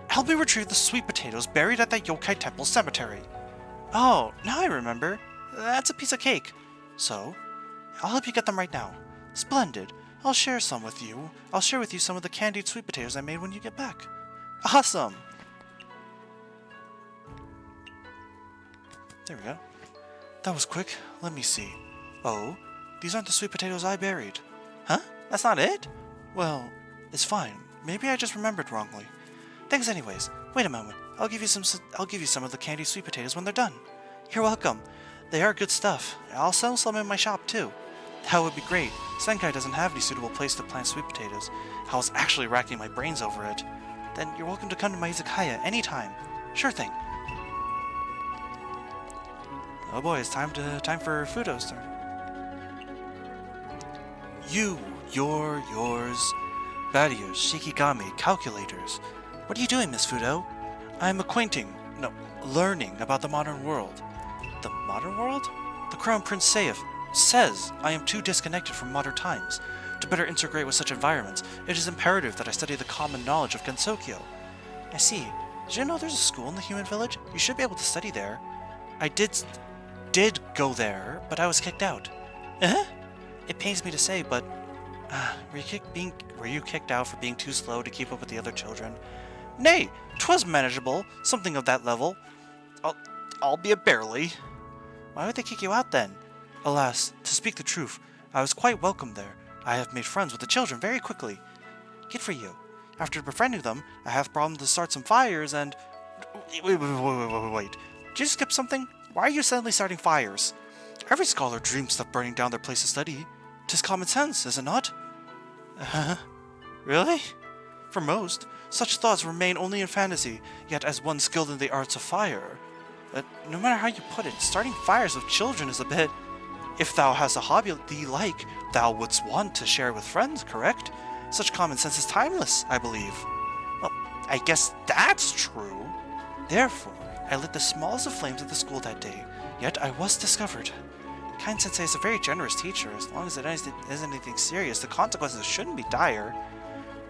Help me retrieve the sweet potatoes buried at that Yokai Temple Cemetery. Oh, now I remember. That's a piece of cake. So, I'll help you get them right now. Splendid. I'll share some with you. I'll share with you some of the candied sweet potatoes I made when you get back. Awesome! There we go. That was quick. Let me see. Oh, these aren't the sweet potatoes I buried. Huh? That's not it? Well, it's fine. Maybe I just remembered wrongly. Thanks anyways. Wait a moment. I'll give you some of the candied sweet potatoes when they're done. You're welcome. They are good stuff. I'll sell some in my shop too. That would be great. Senkai doesn't have any suitable place to plant sweet potatoes. I was actually racking my brains over it. Then you're welcome to come to my izakaya anytime. Sure thing. Oh boy, it's time for Fudo's turn. You're yours. Barriers, shikigami, calculators. What are you doing, Miss Fudo? I'm learning about the modern world. The modern world? The Crown Prince says I am too disconnected from modern times. To better integrate with such environments, it is imperative that I study the common knowledge of Gensokyo. I see. Did you know there's a school in the human village? You should be able to study there. I did go there, but I was kicked out. It pains me to say, but were you kicked out for being too slow to keep up with the other children? Nay, 'twas manageable, something of that level. Albeit barely. Why would they kick you out then? Alas, to speak the truth, I was quite welcome there. I have made friends with the children very quickly. Good for you. After befriending them, I have problems to start some fires and... Wait. Did you skip something? Why are you suddenly starting fires? Every scholar dreams of burning down their place of study. 'Tis common sense, is it not? Really? For most, such thoughts remain only in fantasy, yet as one skilled in the arts of fire. But no matter how you put it, starting fires with children is a bit... If thou hast a hobby thee like, thou wouldst want to share with friends, correct? Such common sense is timeless, I believe. Well, I guess that's true. Therefore, I lit the smallest of flames at the school that day, yet I was discovered. Kind Sensei is a very generous teacher. As long as it isn't anything serious, the consequences shouldn't be dire,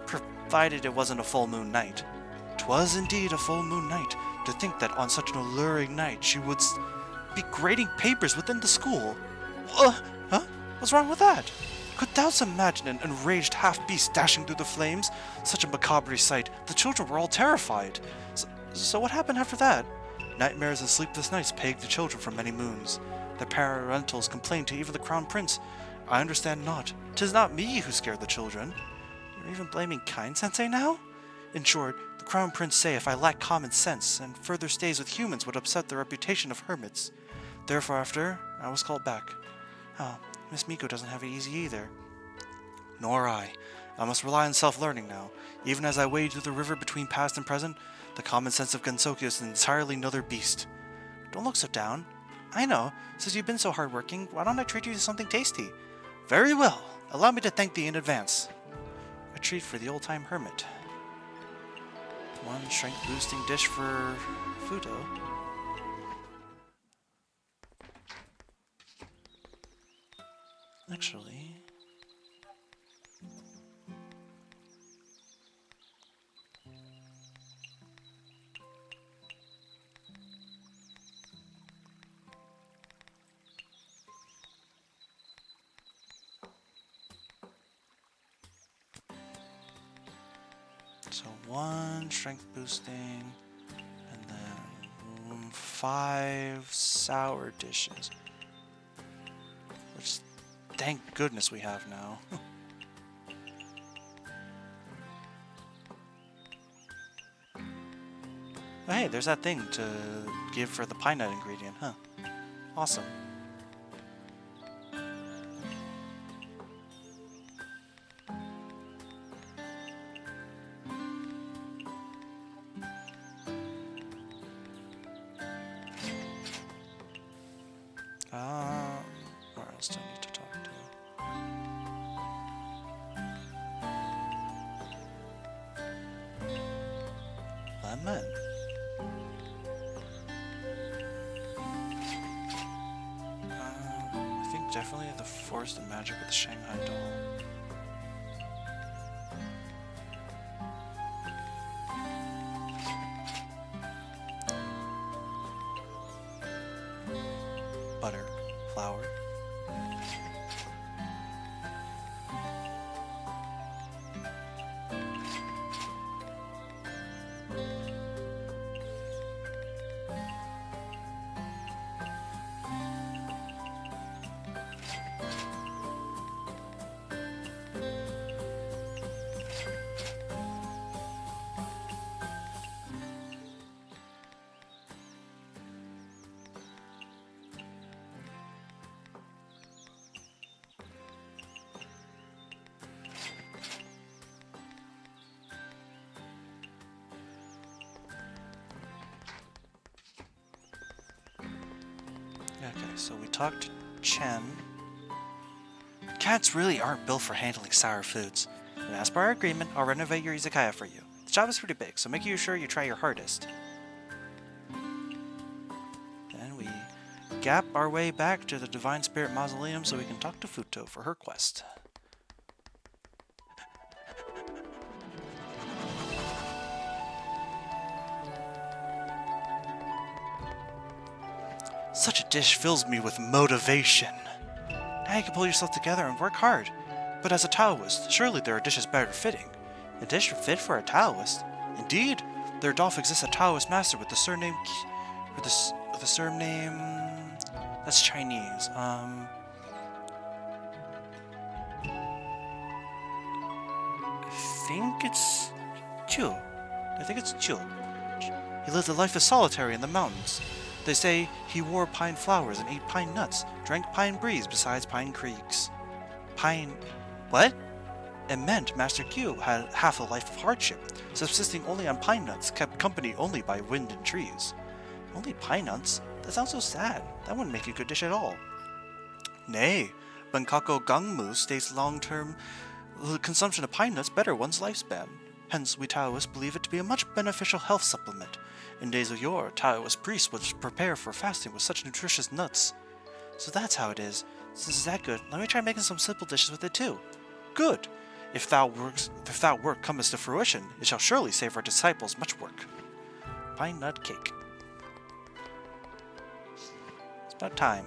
provided it wasn't a full moon night. 'Twas indeed a full moon night. To think that on such an alluring night she would be grading papers within the school. Huh? What's wrong with that? Could thou imagine an enraged half-beast dashing through the flames? Such a macabre sight. The children were all terrified. So what happened after that? Nightmares and sleepless nights plagued the children for many moons. Their parentals complained to even the Crown Prince. I understand not. 'Tis not me who scared the children. You're even blaming Kind Sensei now? In short, the Crown Prince say if I lack common sense, and further stays with humans would upset the reputation of hermits. Therefore after, I was called back. Oh, Miss Miko doesn't have it easy either. Nor I. I must rely on self-learning now. Even as I wade through the river between past and present, the common sense of Gensokyo is an entirely another beast. Don't look so down. I know, since you've been so hardworking, why don't I treat you to something tasty? Very well. Allow me to thank thee in advance. A treat for the old-time hermit. One strength-boosting dish for Fudo. Actually... So one strength boosting, and then 5 sour dishes. Which, thank goodness we have now. Oh, hey, there's that thing to give for the pine nut ingredient, huh? Awesome. Where else do I need to talk to? Lemon. I think definitely the Forest of Magic with the Shanghai doll. Butter, flour. so we talked to Chen. Cats really aren't built for handling sour foods. And as per our agreement, I'll renovate your izakaya for you. The job is pretty big, so make sure you try your hardest. Then we gap our way back to the Divine Spirit Mausoleum so we can talk to Futo for her quest. Such a dish fills me with motivation. Now you can pull yourself together and work hard. But as a Taoist, surely there are dishes better fitting. A dish fit for a Taoist? Indeed, there doth exist a Taoist master with the surname... with the surname... That's Chinese. I think it's... Chu. I think it's Chu. He lived a life of solitary in the mountains. They say he wore pine flowers and ate pine nuts, drank pine breeze besides pine creeks. Pine... what? It meant Master Q had half a life of hardship, subsisting only on pine nuts, kept company only by wind and trees. Only pine nuts? That sounds so sad. That wouldn't make a good dish at all. Nay, Bunkako Gangmu states long-term consumption of pine nuts better one's lifespan. Hence, we Taoists believe it to be a much beneficial health supplement. In days of yore, Taoist priests would prepare for fasting with such nutritious nuts. So that's how it is. Since it's that good, let me try making some simple dishes with it too. Good! If that work comes to fruition, it shall surely save our disciples much work. Pine nut cake. It's about time.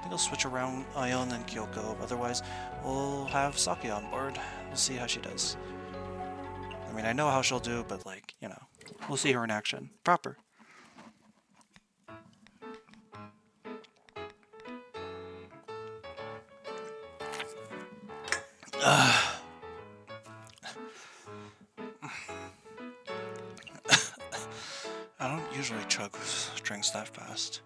I'll switch around Ion and Kyoko, otherwise we'll have Saki on board. We'll see how she does. I mean, I know how she'll do, but like, you know, we'll see her in action. Proper. I don't usually chug drinks that fast.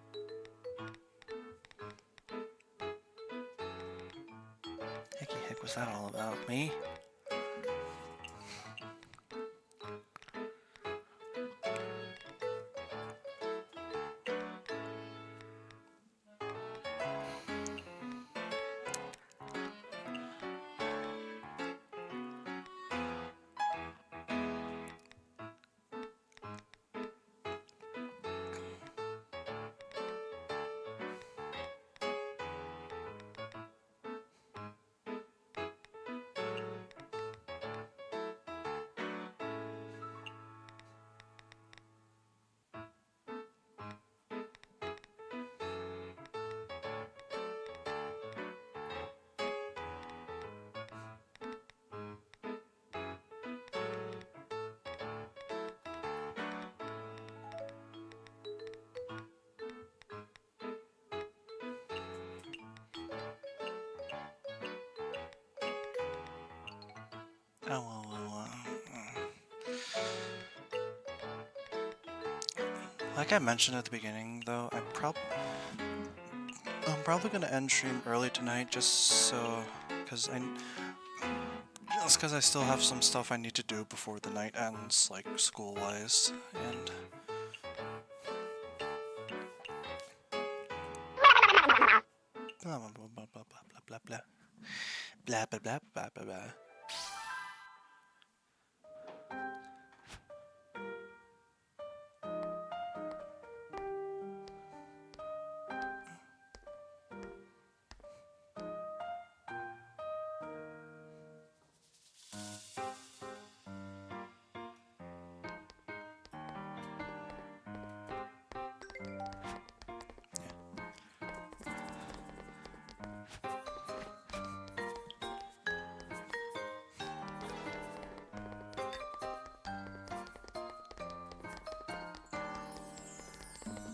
Heck was that all about? Me? Like I mentioned at the beginning, though, I'm probably gonna end stream early tonight, just so, because I still have some stuff I need to do before the night ends, like school-wise, and blah blah blah blah blah blah blah blah blah blah blah blah blah.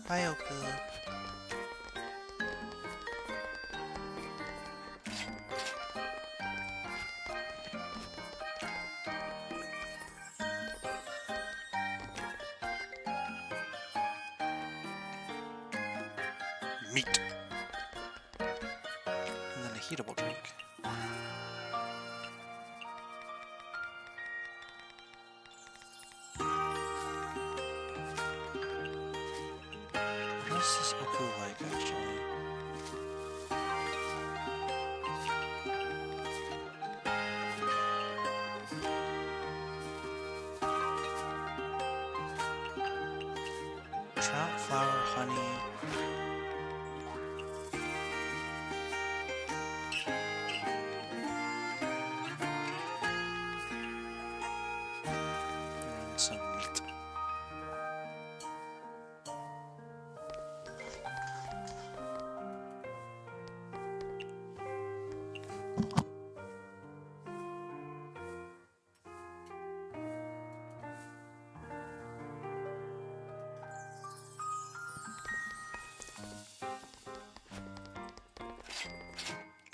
Hi, Oku. Meat. And then a heatable drink. What else is Oku like, actually? Trout, flour, honey. And some meat.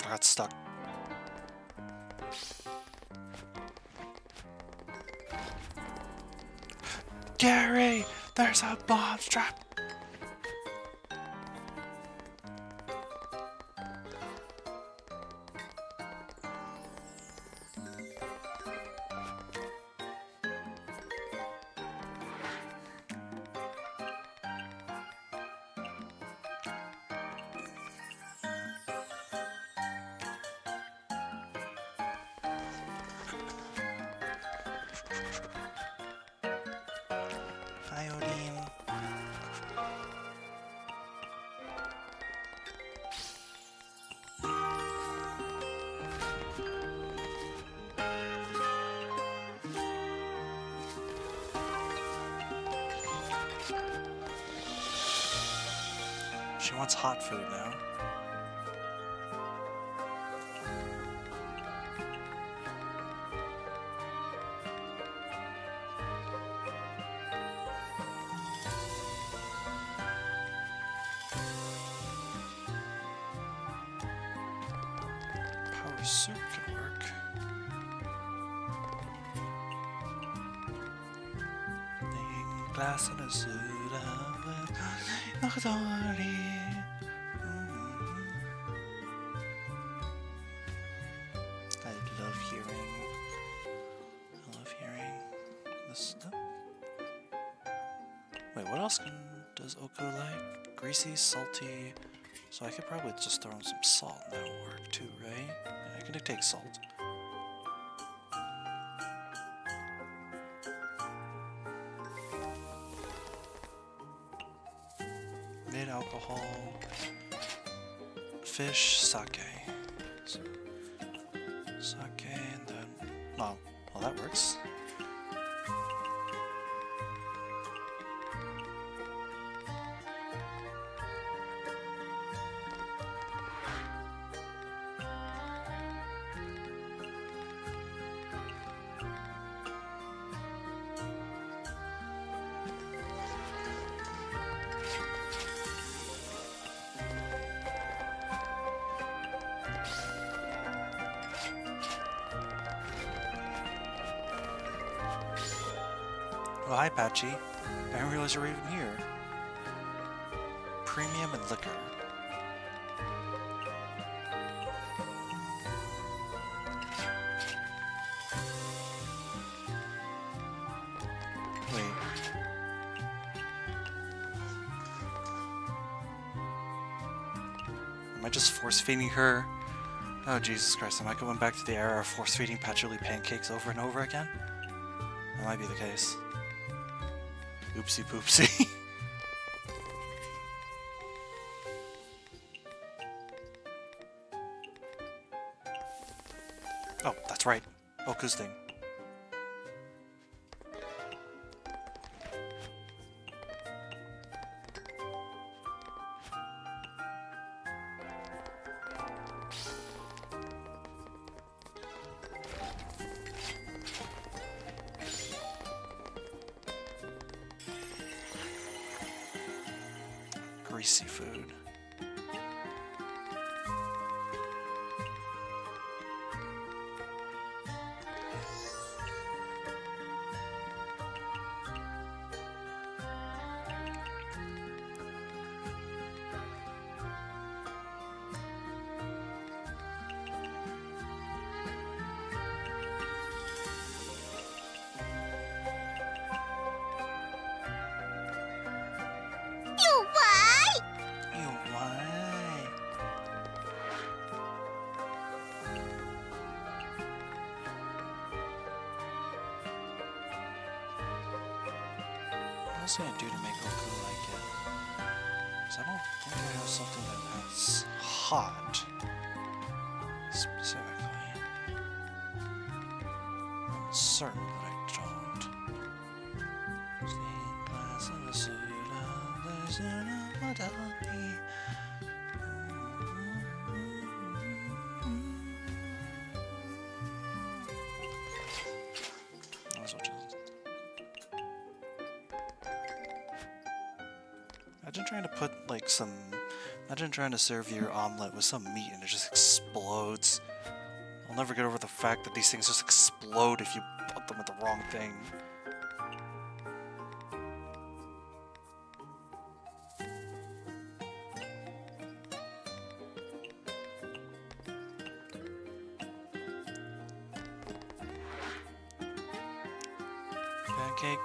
I got stuck. Gary! There's a bomb trap! Iodine. She wants hot food now. Power soup can work. Glass and a soda. I love hearing this stuff. Wait, what else does Oku like? Greasy, salty. So I could probably just throw in some salt and that would work too, right? Yeah, I could take salt. Mid-alcohol. Fish, sake. So, sake and then... well, that works. Oh, hi, Patchy. I didn't realize you were even here. Premium and liquor. Wait. Am I just force-feeding her? Oh, Jesus Christ, am I going back to the era of force-feeding Patchouli pancakes over and over again? That might be the case. Oopsie poopsie. Oh, that's right. Oku's thing. greasy food. You why? What else can I do to make Goku like it? 'Cause I don't think I have something that's hot. Specifically. I'm certain that I don't. Imagine trying to put like some. Imagine trying to serve your omelet with some meat and it just explodes. I'll never get over the fact that these things just explode if you put them with the wrong thing. Pancake.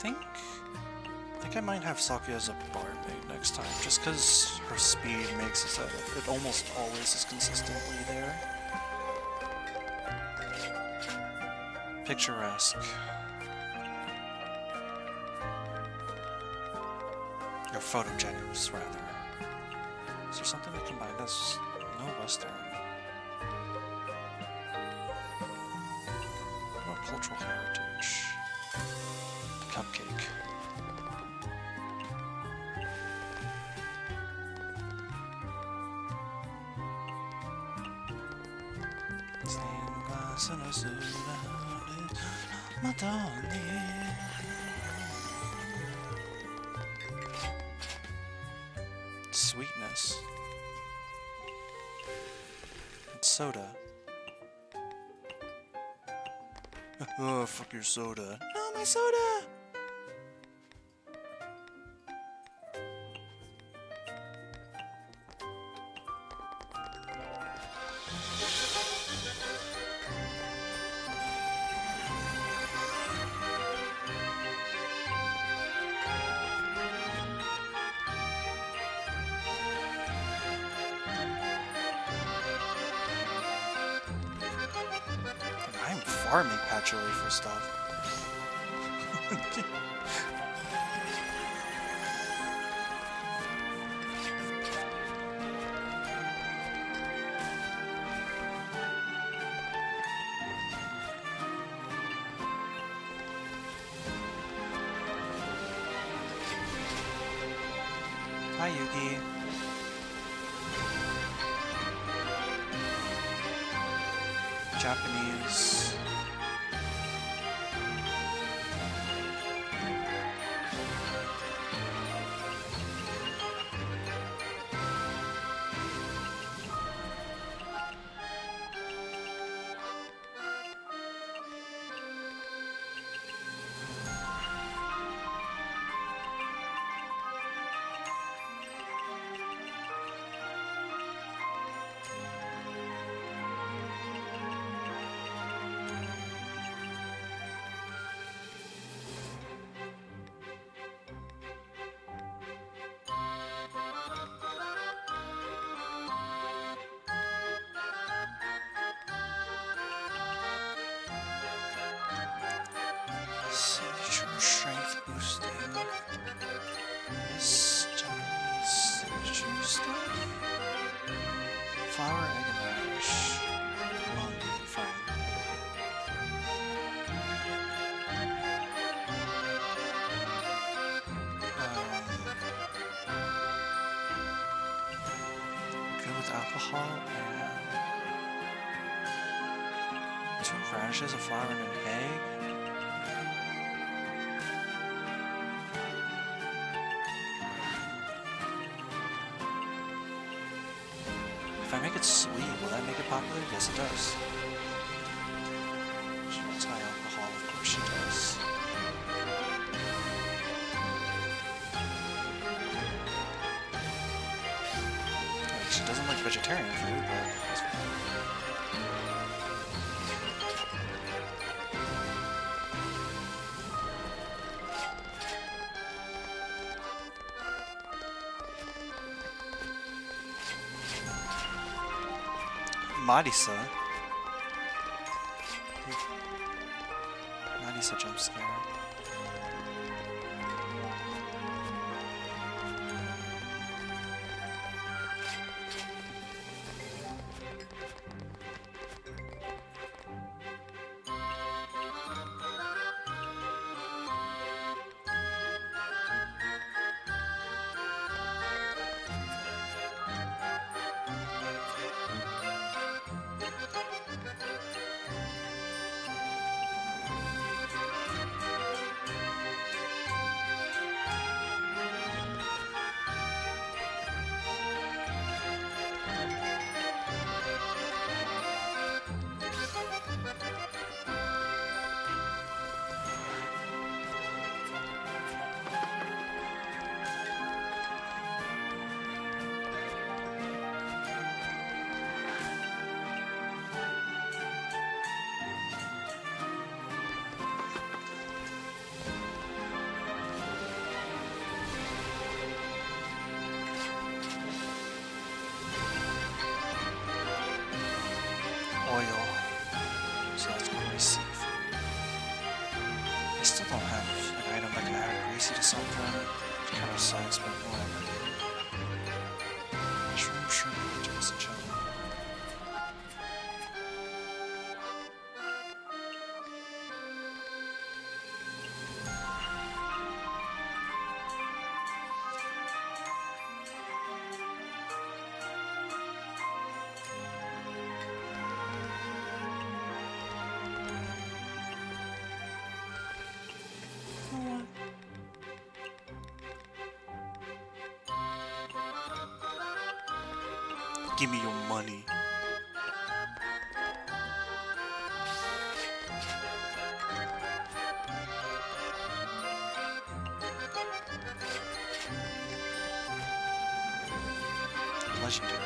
I think I might have Sakuya as a barmaid next time, just because her speed makes it so that it almost always is consistently there. Picturesque. Or photogenic, rather. Is there something that can buy this? No Western. What about cultural heritage? Cupcake. Sweetness. It's soda. Oh, fuck your soda. No, my soda! I'm farming patchouli for stuff. Hi, Yuki. Japanese. with alcohol and 2 radishes, a flower, and an egg. If I make it sweet, will that make it popular? Yes, it does. She wants high alcohol, of course she does. Like, she doesn't like vegetarian food, but that's fine. Marisa. Marisa jump scare. Oil. So that's greasy food. I still don't have an item that can add greasy to something. It kind of sucks, but whatever. Mushroom, shrimp, just chill. Give me your money. Legendary.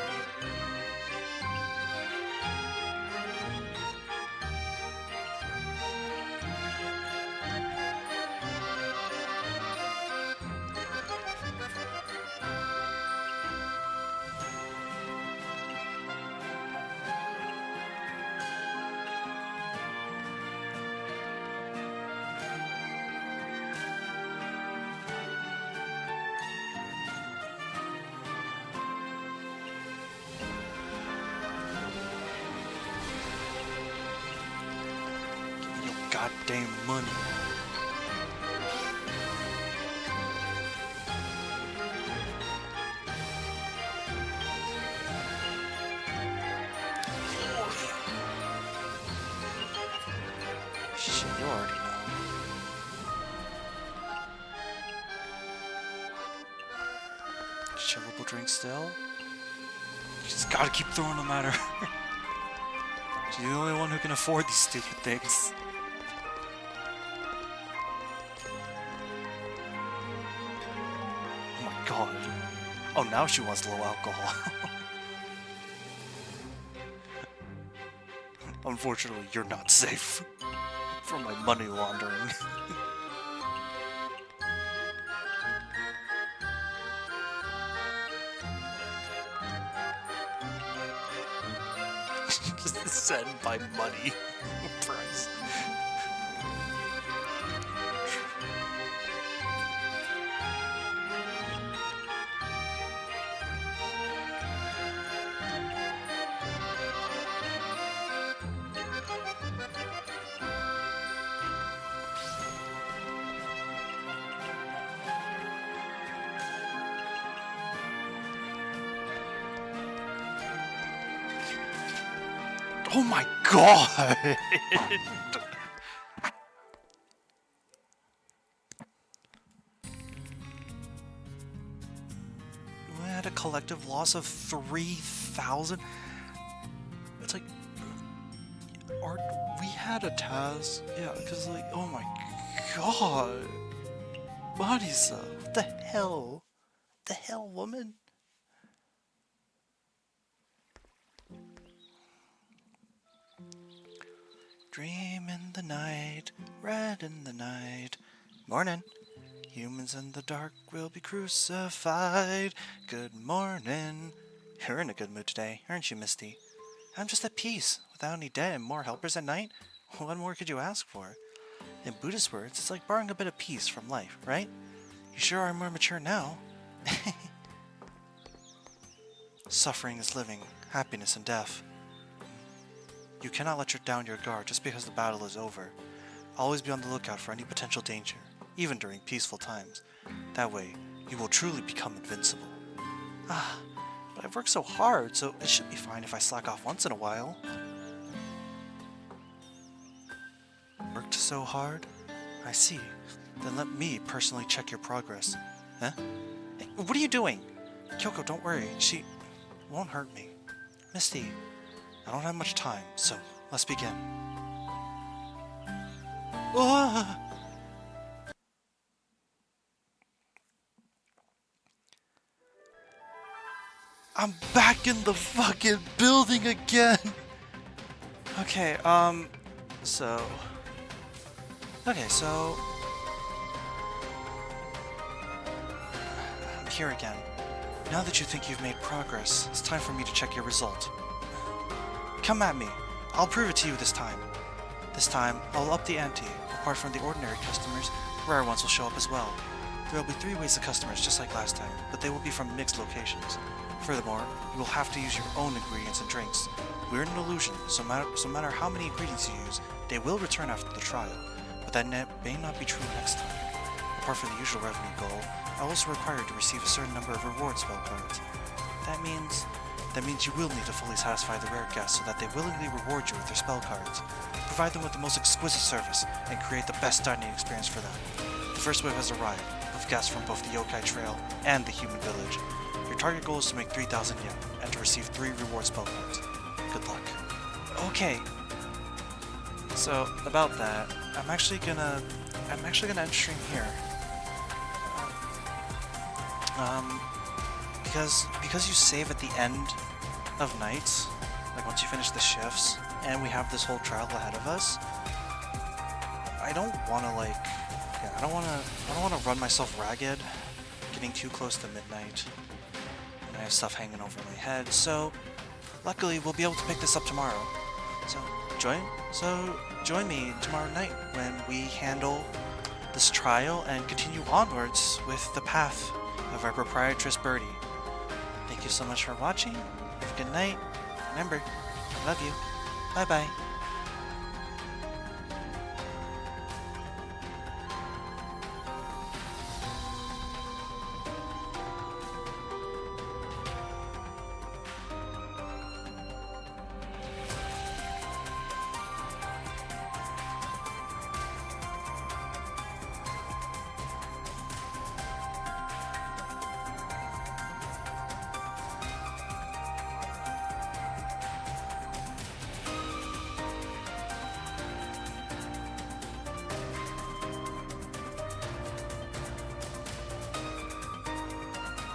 Goddamn money. Shit, you already know. Chillable drink still? You just gotta keep throwing them at her. She's the only one who can afford these stupid things. Oh my god. Oh, now she wants low alcohol. Unfortunately, you're not safe from my money laundering. Just send by money price. Oh my god! We had a collective loss of 3,000? It's like... we had a task? Yeah, because like, oh my god! Marisa, what the hell? What the hell, woman? Dream in the night, red in the night. Morning. Humans in the dark will be crucified. Good morning. You're in a good mood today, aren't you, Misty? I'm just at peace, without any dead and more helpers at night. What more could you ask for? In Buddhist words, it's like borrowing a bit of peace from life, right? You sure are more mature now. Suffering is living, happiness and death. You cannot let down your guard just because the battle is over. Always be on the lookout for any potential danger, even during peaceful times. That way, you will truly become invincible. Ah, but I've worked so hard, so it should be fine if I slack off once in a while. Worked so hard? I see. Then let me personally check your progress. Huh? Hey, what are you doing? Kyoko, don't worry. She won't hurt me. Misty, I don't have much time, so let's begin. Ah! I'm back in the fucking building again! Okay, so... Okay, so... I'm here again. Now that you think you've made progress, it's time for me to check your result. Come at me. I'll prove it to you this time. This time, I'll up the ante. Apart from the ordinary customers, rare ones will show up as well. There will be 3 ways of customers just like last time, but they will be from mixed locations. Furthermore, you will have to use your own ingredients and drinks. We're an illusion, so no matter how many ingredients you use, they will return after the trial. But that may not be true next time. Apart from the usual revenue goal, I also require you to receive a certain number of reward spell cards. That means you will need to fully satisfy the rare guests so that they willingly reward you with their spell cards. Provide them with the most exquisite service, and create the best dining experience for them. The first wave has arrived, with guests from both the Yokai Trail and the Human Village. Your target goal is to make 3,000 yen, and to receive 3 reward spell cards. Good luck. Okay. So, about that, I'm actually gonna end stream here. Because you save at the end of nights, like once you finish the shifts, and we have this whole trial ahead of us, I don't wanna run myself ragged, getting too close to midnight, and I have stuff hanging over my head, so luckily we'll be able to pick this up tomorrow. So join me tomorrow night when we handle this trial and continue onwards with the path of our proprietress Birdie. Thank you so much for watching. Have a good night. Remember, I love you. Bye bye.